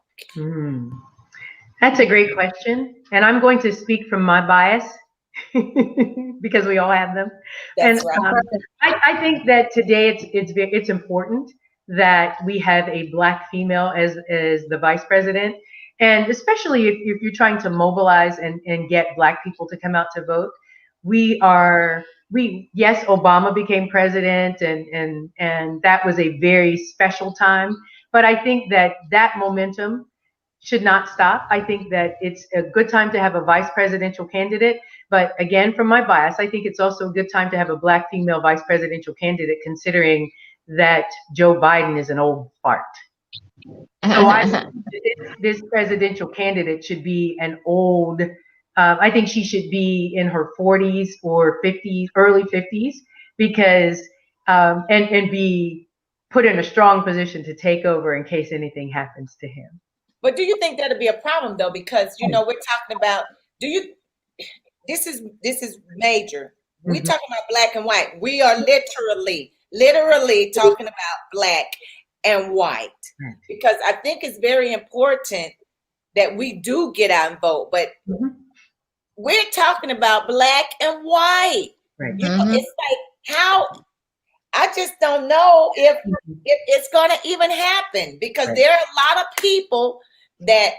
That's a great question. And I'm going to speak from my bias because we all have them. That's and right. I think that today it's important that we have a Black female as the vice president. And especially if you're trying to mobilize and get Black people to come out to vote. Yes, Obama became president and that was a very special time. But I think that momentum should not stop. I think that it's a good time to have a vice presidential candidate. But again, from my bias, I think it's also a good time to have a Black female vice presidential candidate, considering that Joe Biden is an old fart. So I think this presidential candidate should be an old, I think she should be in her 40s or 50s, early 50s, because, and be put in a strong position to take over in case anything happens to him. But do you think that'll be a problem though? Because we're talking about. This is major. We're talking about Black and white. We are literally talking about Black and white, because I think it's very important that we do get out and vote. But we're talking about Black and white. Right. It's like how. I just don't know if it's going to even happen, because there are a lot of people that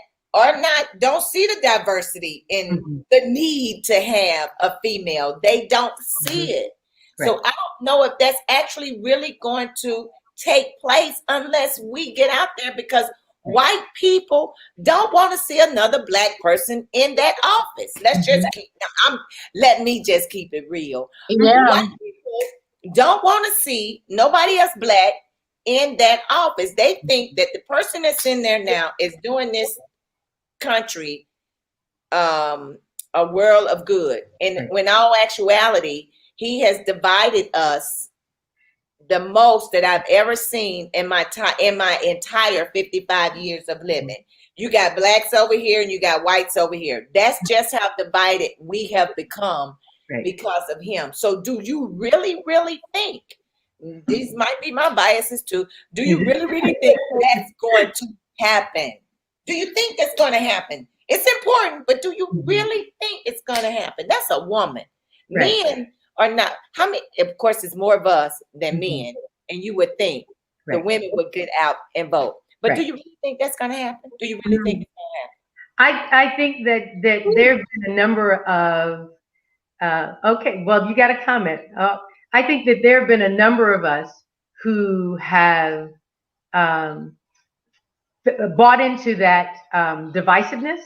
don't see the diversity in the need to have a female. They don't see it. So I don't know if that's actually really going to take place unless we get out there, because white people don't want to see another Black person in that office. Let me just keep it real. Yeah. White people don't want to see nobody else Black in that office. They think that the person that's in there now is doing this country a world of good. And when all actuality, he has divided us the most that I've ever seen in my entire 55 years of living. You got Blacks over here and you got whites over here. That's just how divided we have become because of him. So do you really, really think, these might be my biases too, do you really, really think that's going to happen? Do you think that's going to happen? It's important, but do you really think it's going to happen? That's a woman. Men are not. How many? Of course, it's more of us than men, and you would think the women would get out and vote. But do you really think that's going to happen? Do you really think it's going to happen? I think that there have been a number of. Okay, well, you got a comment. I think that there have been a number of us who have bought into that divisiveness.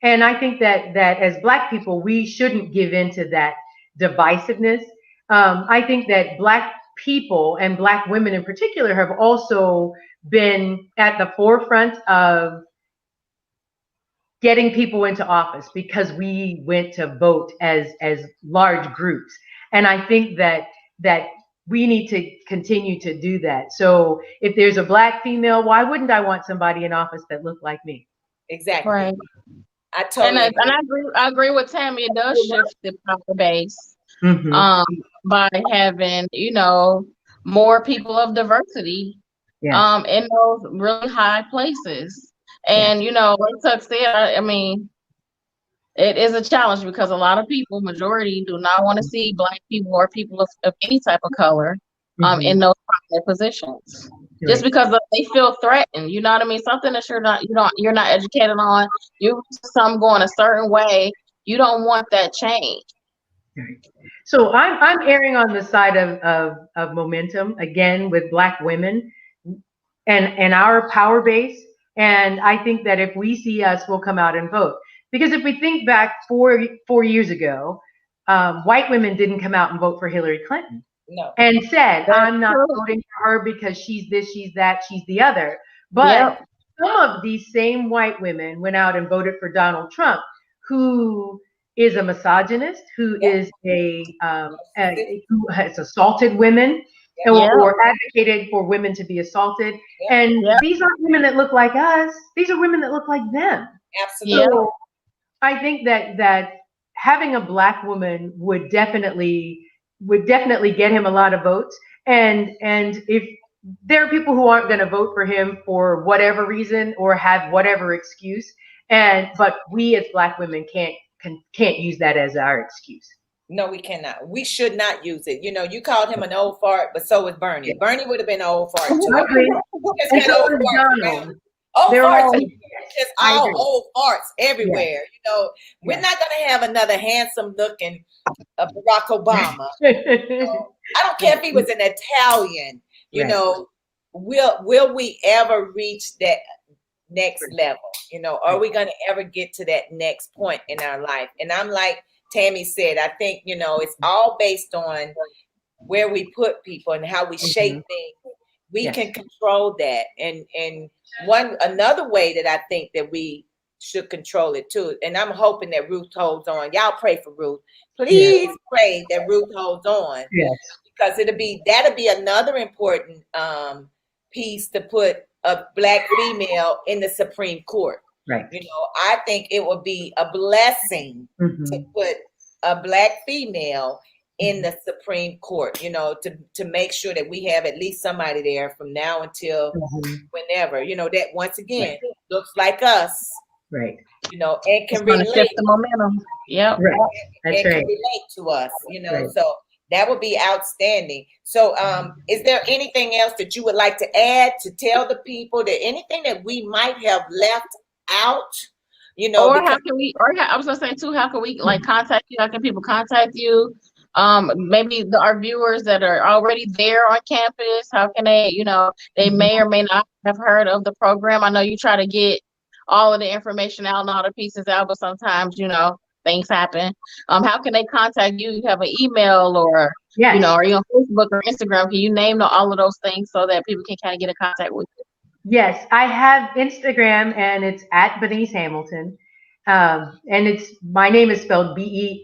And I think that as Black people, we shouldn't give into that divisiveness. I think that Black people and Black women in particular have also been at the forefront of getting people into office, because we went to vote as large groups. And I think that we need to continue to do that. So if there's a Black female, why wouldn't I want somebody in office that looked like me? Exactly. Right. I totally agree. And I agree with Tammy. It does shift the power base by having, more people of diversity in those really high places. And, like Tuck said, I mean, it is a challenge because a lot of people, majority, do not want to see Black people or people of any type of color in those prominent positions. just because they feel threatened. You know what I mean? Something that you're not educated on. You some going a certain way. You don't want that change. So I'm erring on the side of momentum again with Black women and our power base. And I think that if we see us, we'll come out and vote. Because if we think back 4 years ago, white women didn't come out and vote for Hillary Clinton. No. And said, I'm not voting for her because she's this, she's that, she's the other. But some of these same white women went out and voted for Donald Trump, who is a misogynist, who is who has assaulted women or advocated for women to be assaulted. And these aren't women that look like us. These are women that look like them. Absolutely. So I think that having a Black woman would definitely get him a lot of votes. And if there are people who aren't going to vote for him for whatever reason or have whatever excuse, but we as Black women can't use that as our excuse. No, we cannot. We should not use it. You know, you called him an old fart, but so was Bernie. Yeah. Bernie would have been an old fart too. And so was Donald. Old farts, just all old farts everywhere. Yeah. You know, we're not going to have another handsome looking Barack Obama. I don't care if he was an Italian. You know, will we ever reach that next level? You know, are we going to ever get to that next point in our life? And I'm like Tammy said, I think, you know, it's all based on where we put people and how we shape things. We can control that. And another way that I think that we should control it too. And I'm hoping that Ruth holds on. Y'all pray for Ruth. Please pray that Ruth holds on. Yes. Because that'll be another important piece to put a Black female in the Supreme Court. Right. You know, I think it would be a blessing to put a Black female in the Supreme Court, you know, to make sure that we have at least somebody there from now until whenever, you know, that once again looks like us. Right. You know, and can relate shift the momentum. Yep. Right. That's and can relate to us, you know. So that would be outstanding. So is there anything else that you would like to add to tell the people, that anything that we might have left out? You know, or how can we, or I was gonna say too, how can we like contact you? How can people contact you? Maybe our viewers that are already there on campus, how can they, you know, they may or may not have heard of the program. I know you try to get all of the information out and all the pieces out, but sometimes, you know, things happen. How can they contact you? You have an email or, you know, are you on Facebook or Instagram? Can you name all of those things so that people can kind of get in contact with you? Yes, I have Instagram and it's at Bennyce Hamilton. And my name is spelled BENNYCE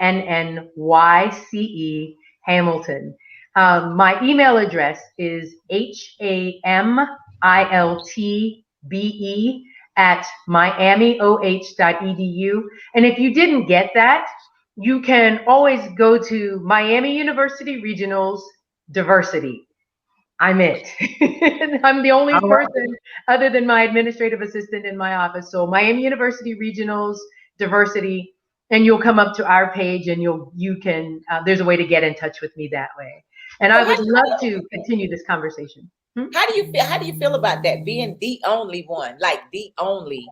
Hamilton. My email address is hamiltbe@miamioh.edu. And if you didn't get that, you can always go to Miami University Regionals Diversity. I'm it. I'm the only person other than my administrative assistant in my office. So Miami University Regionals Diversity, and you'll come up to our page, and you can. There's a way to get in touch with me that way. And I would love to continue this conversation. How do you feel? How do you feel about that, being the only one, like the only?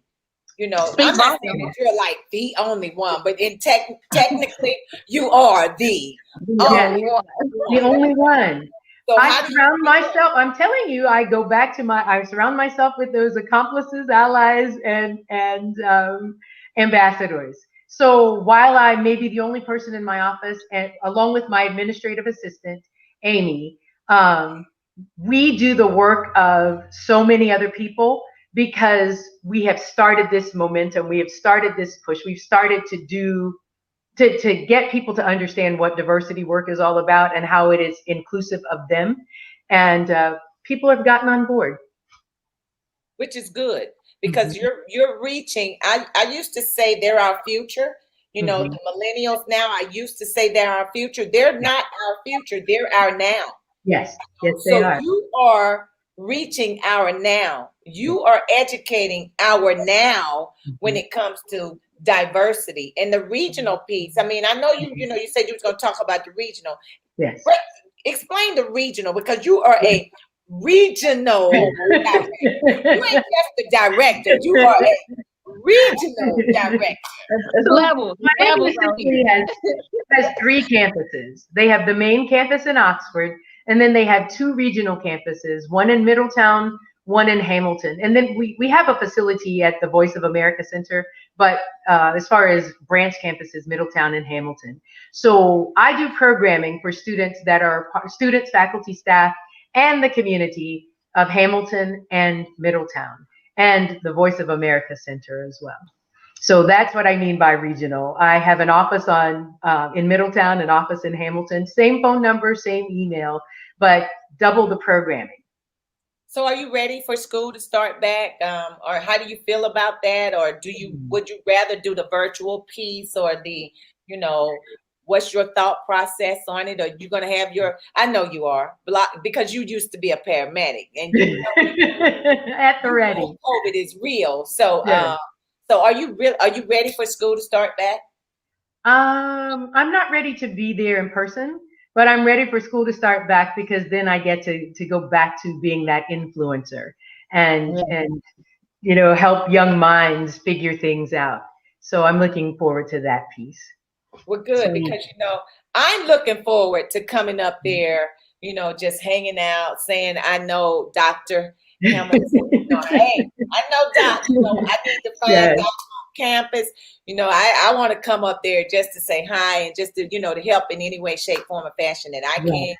You know, I'm not saying that you're like the only one, but technically, you are the only one. The only one. So I surround myself, I'm telling you, I surround myself with those accomplices, allies, and ambassadors. So while I may be the only person in my office, and along with my administrative assistant, Amy, we do the work of so many other people because we have started this momentum. We have started this push. We've started to get people to understand what diversity work is all about and how it is inclusive of them. And people have gotten on board. Which is good, because you're reaching, I used to say they're our future. You know, the millennials now, I used to say they're our future. They're not our future, they're our now. Yes, they are. So you are reaching our now. You are educating our now when it comes to diversity and the regional piece. I mean, I know you said you was going to talk about the regional. Yes. Explain the regional, because you are a regional director. You ain't just the director. You are a regional director. It's levels. Miami Levels out here. has 3 campuses. They have the main campus in Oxford, and then they have 2 regional campuses, one in Middletown, one in Hamilton. And then we have a facility at the Voice of America Center, but as far as branch campuses, Middletown and Hamilton. So I do programming for students that are students, faculty, staff, and the community of Hamilton and Middletown, and the Voice of America Center as well. So that's what I mean by regional. I have an office in Middletown, an office in Hamilton, same phone number, same email, but double the programming. So are you ready for school to start back? Or how do you feel about that? Or would you rather do the virtual piece or what's your thought process on it? Or you going to have I know you are, because you used to be a paramedic and at the ready. COVID is real. So, so are you ready for school to start back? I'm not ready to be there in person, but I'm ready for school to start back, because then I get to go back to being that influencer and help young minds figure things out. So I'm looking forward to that piece. Well, good, because I'm looking forward to coming up there, just hanging out, saying, I know Dr. Hamilton, hey, I know Doc, I need to find Doc on campus. I want to come up there just to say hi and just to, to help in any way, shape, form, or fashion that I can.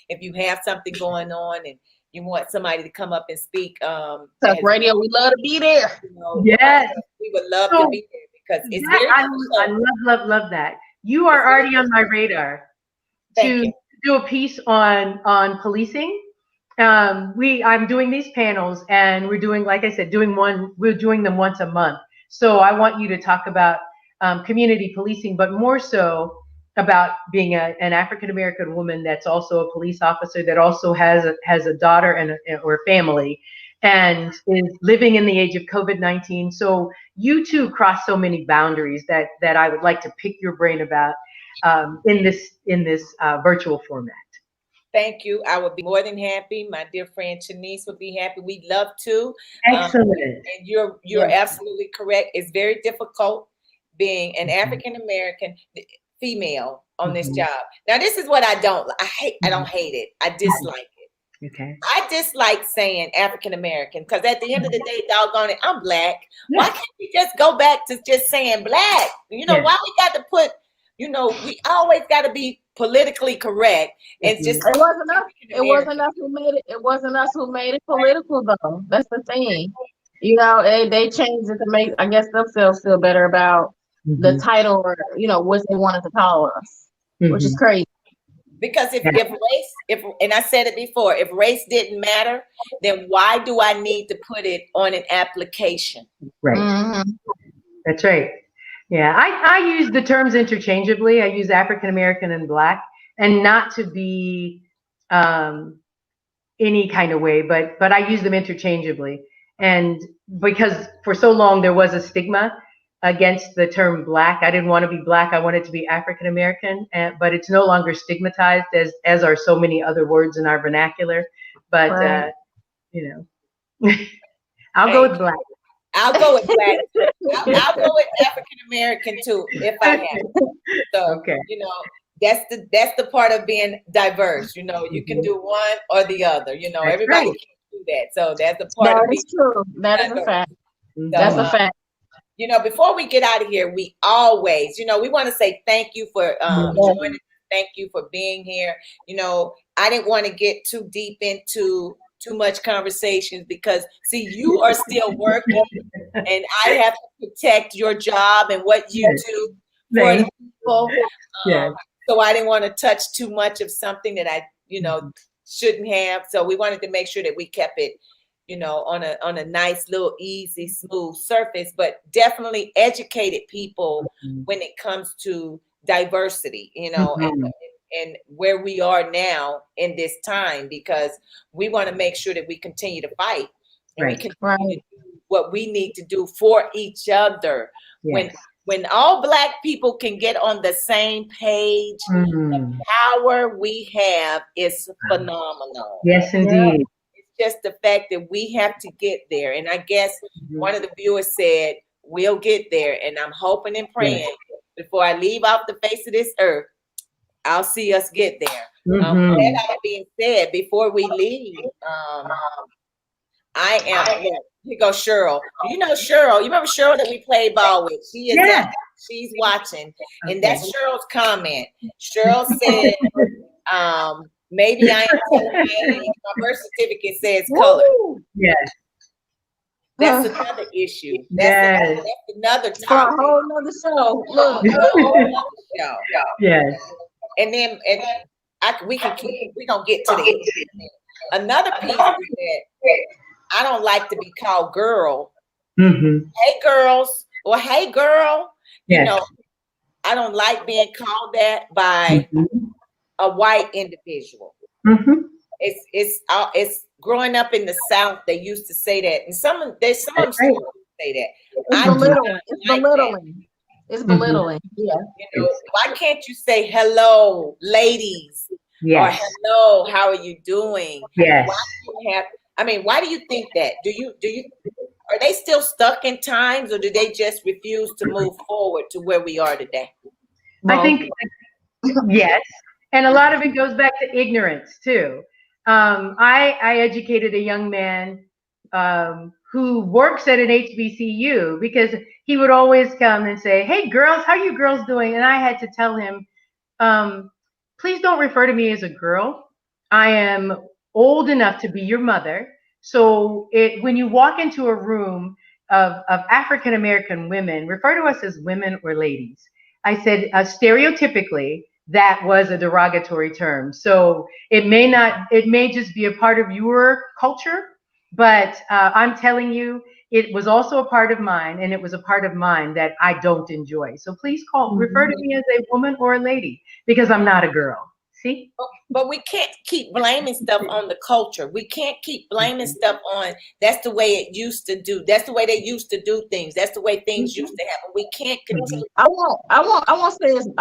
If you have something going on and you want somebody to come up and speak. Talk radio, we love to be there. Yes. We would love to be there, because it's very I love that. You are already on my radar to do a piece on policing. I'm doing these panels, and we're doing, like I said, we're doing them once a month. So I want you to talk about community policing, but more so about being an African-American woman that's also a police officer, that also has a daughter or family, and is living in the age of COVID-19. So you two cross so many boundaries that I would like to pick your brain about in this virtual format. Thank you. I would be more than happy. My dear friend Shanice would be happy. We'd love to. Excellent. And you're absolutely correct. It's very difficult being an African American female on this job. Now, this is what I don't hate. I don't hate it. I dislike it. Okay. I dislike saying African American, because at the end of the day, doggone it, I'm Black. Why can't we just go back to just saying Black? Why we got to put, we always got to be politically correct. And just it wasn't us. It wasn't us who made it. It wasn't us who made it political, though. That's the thing. They changed it to make, I guess, themselves feel better about the title, or what they wanted to call us, which is crazy. Because if race, and I said it before, if race didn't matter, then why do I need to put it on an application? Right. That's right. Yeah, I use the terms interchangeably. I use African American and Black, and not to be any kind of way, but I use them interchangeably. And because for so long there was a stigma against the term Black. I didn't want to be Black. I wanted to be African American, but it's no longer stigmatized as are so many other words in our vernacular. But I'll go with Black. I'll go with Black. I'll go with African American too, if I have to. So, that's the part of being diverse. You can do one or the other. Everybody can do that. So that's the part of being true. That is a fact. That's a fact. Before we get out of here, we always, we want to say thank you for joining us. Thank you for being here. I didn't want to get too deep into too much conversations, because see, you are still working and I have to protect your job and what you do for the people. So I didn't want to touch too much of something that I, shouldn't have. So we wanted to make sure that we kept it, on a nice little easy, smooth surface, but definitely educated people when it comes to diversity, and where we are now in this time, because we want to make sure that we continue to fight and we continue to do what we need to do for each other. When all Black people can get on the same page, the power we have is phenomenal. Yes, indeed. just the fact that we have to get there. And I guess one of the viewers said, we'll get there. And I'm hoping and praying before I leave off the face of this earth, I'll see us get there. With that all being said, before we leave, I am, here goes Cheryl. You know Cheryl, you remember Cheryl that we played ball with? She is she's watching. And that's Cheryl's comment. Cheryl said, maybe I am telling my age. My birth certificate says color. Yes. That's another issue. That's another topic. For a whole nother show. Look. Yes. And then we gonna get to the end. Another piece is that I don't like to be called girl. Hey girls, or hey girl. You know, I don't like being called that by a white individual. It's growing up in the South. They used to say that, and some of them still say that. It's belittling. Yeah. You know, why can't you say hello, ladies? Or hello, how are you doing? Yes. Why do you think that? Do you are they still stuck in times, or do they just refuse to move forward to where we are today? I think yes. And a lot of it goes back to ignorance too. I educated a young man who works at an HBCU, because he would always come and say, hey girls, how you girls doing? And I had to tell him, please don't refer to me as a girl. I am old enough to be your mother. So when you walk into a room of African-American women, refer to us as women or ladies. I said, stereotypically, that was a derogatory term. So it may just be a part of your culture, but I'm telling you, it was also a part of mine, and it was a part of mine that I don't enjoy. So please refer to me as a woman or a lady, because I'm not a girl. See? But we can't keep blaming stuff on the culture. We can't keep blaming stuff on that's the way it used to do. That's the way they used to do things. That's the way things used to happen. We can't continue. I won't say it's like,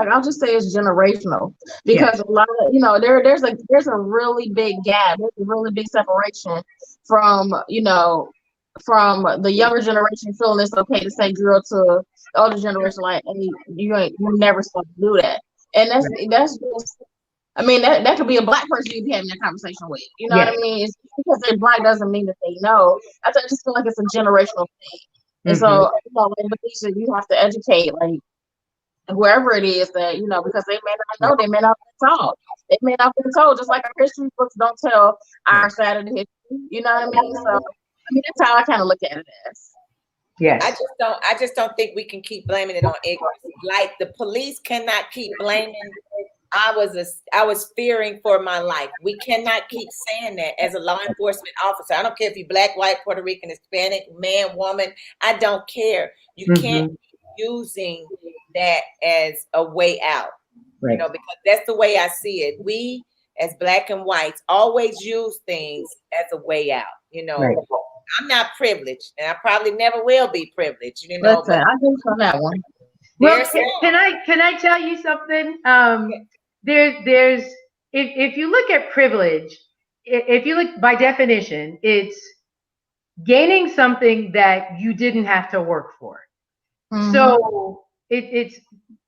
I'll just say it's generational, because a lot of, there's a really big gap. There's a really big separation from the younger generation feeling it's okay to say girl to the older generation, like, hey, you never supposed to do that. And that's just, that could be a Black person you'd be having that conversation with. You know what I mean? It's because they're Black doesn't mean that they know. I just feel like it's a generational thing. And so, you have to educate, like, whoever it is that, because they may not know, they may not be told. They may not be told, just like our history books don't tell our side of the history. You know what I mean? So, that's how I kind of look at it as. Yes. I just don't think we can keep blaming it on ignorance. Like, the police cannot keep blaming. I was fearing for my life. We cannot keep saying that as a law enforcement officer. I don't care if you're Black, white, Puerto Rican, Hispanic, man, woman. I don't care. You can't keep using that as a way out. Right. Because that's the way I see it. We, as Black and whites, always use things as a way out. Right. I'm not privileged, and I probably never will be privileged. Listen, I think on that one. Well, can I tell you something? There's if you look at privilege, if you look by definition, it's gaining something that you didn't have to work for. So it's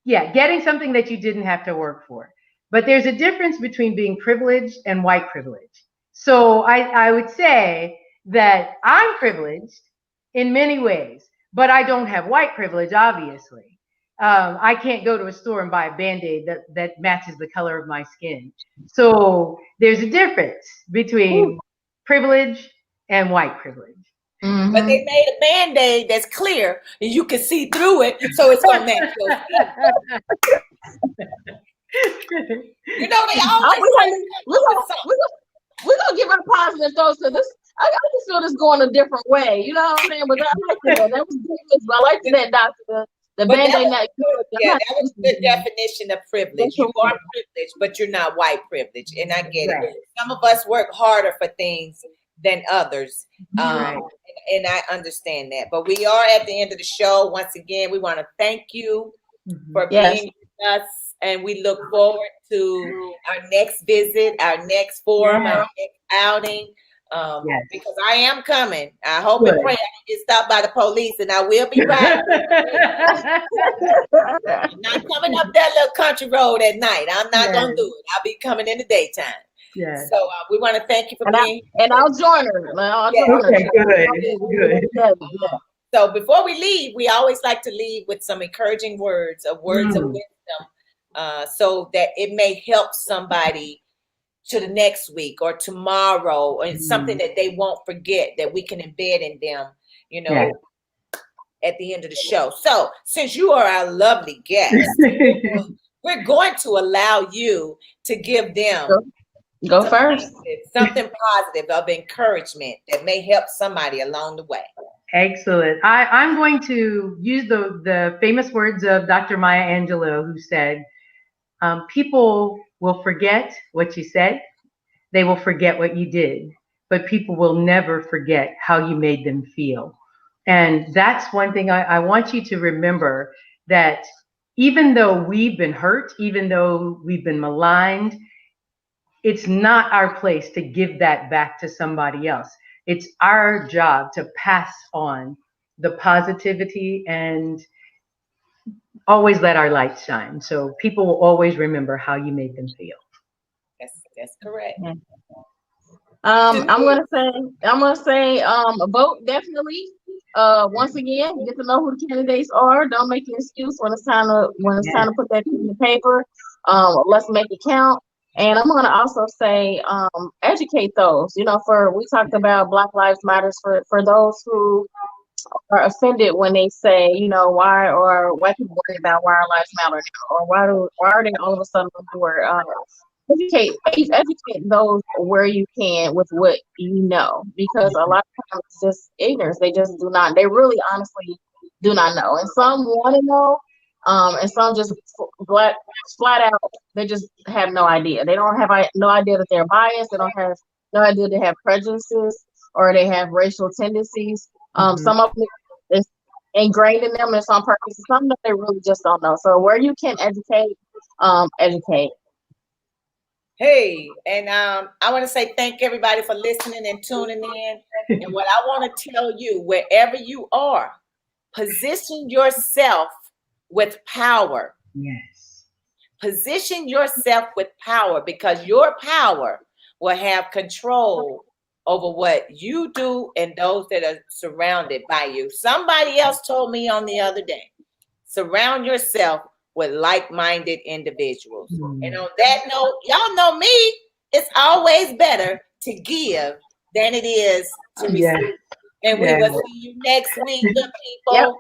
getting something that you didn't have to work for. But there's a difference between being privileged and white privilege. So I would say that I'm privileged in many ways, but I don't have white privilege, obviously. I can't go to a store and buy a Band-Aid that matches the color of my skin. So there's a difference between privilege and white privilege. But they made a Band-Aid that's clear and you can see through it, so it's gonna match your skin. They always we're gonna give our positive thoughts to this. I just feel this going a different way. You know what I'm saying? But I like that. That was good. I like that, Doctor. The Band-Aid. That was the definition of privilege. You are privileged, but you're not white privilege. And I get it. Some of us work harder for things than others. And I understand that. But we are at the end of the show. Once again, we want to thank you for being with us. And we look forward to our next visit, our next forum, our next outing. Yes. Because I am coming. I hope and pray I don't get stopped by the police, and I will be riding. I'm not coming up that little country road at night. I'm not gonna do it. I'll be coming in the daytime. Yes. So we want to thank you for being here. And I'll join her. Good. So before we leave, we always like to leave with some encouraging words of wisdom, so that it may help somebody to the next week or tomorrow, or something that they won't forget, that we can embed in them, at the end of the show. So since you are our lovely guest, we're going to allow you to give them go first. Something positive of encouragement that may help somebody along the way. Excellent. I'm going to use the famous words of Dr. Maya Angelou, who said, people will forget what you said. They will forget what you did, but people will never forget how you made them feel. And that's one thing I want you to remember, that even though we've been hurt, even though we've been maligned, it's not our place to give that back to somebody else. It's our job to pass on the positivity and always let our light shine. So people will always remember how you made them feel. That's correct. I'm gonna say vote definitely. Once again, get to know who the candidates are. Don't make an excuse when it's time to put that in the paper. Let's make it count. And I'm gonna also say educate those. We talked about Black Lives Matters, for those who are offended when they say, why are white people worried about why our lives matter, or why are they all of a sudden more educate those where you can with what because a lot of times it's just ignorance. They just do not. They really, honestly, do not know. And some want to know, and some just flat out. They just have no idea. They don't have no idea that they're biased. They don't have no idea they have prejudices or they have racial tendencies. Some of them is ingrained in them, and it's on purpose. Some that they really just don't know. So where you can educate, educate. Hey, and I want to say thank everybody for listening and tuning in. And what I want to tell you, wherever you are, position yourself with power. Yes. Position yourself with power, because your power will have control over what you do and those that are surrounded by you. Somebody else told me on the other day, surround yourself with like-minded individuals. And on that note, y'all know me, it's always better to give than it is to receive. And we will see you next week, good people.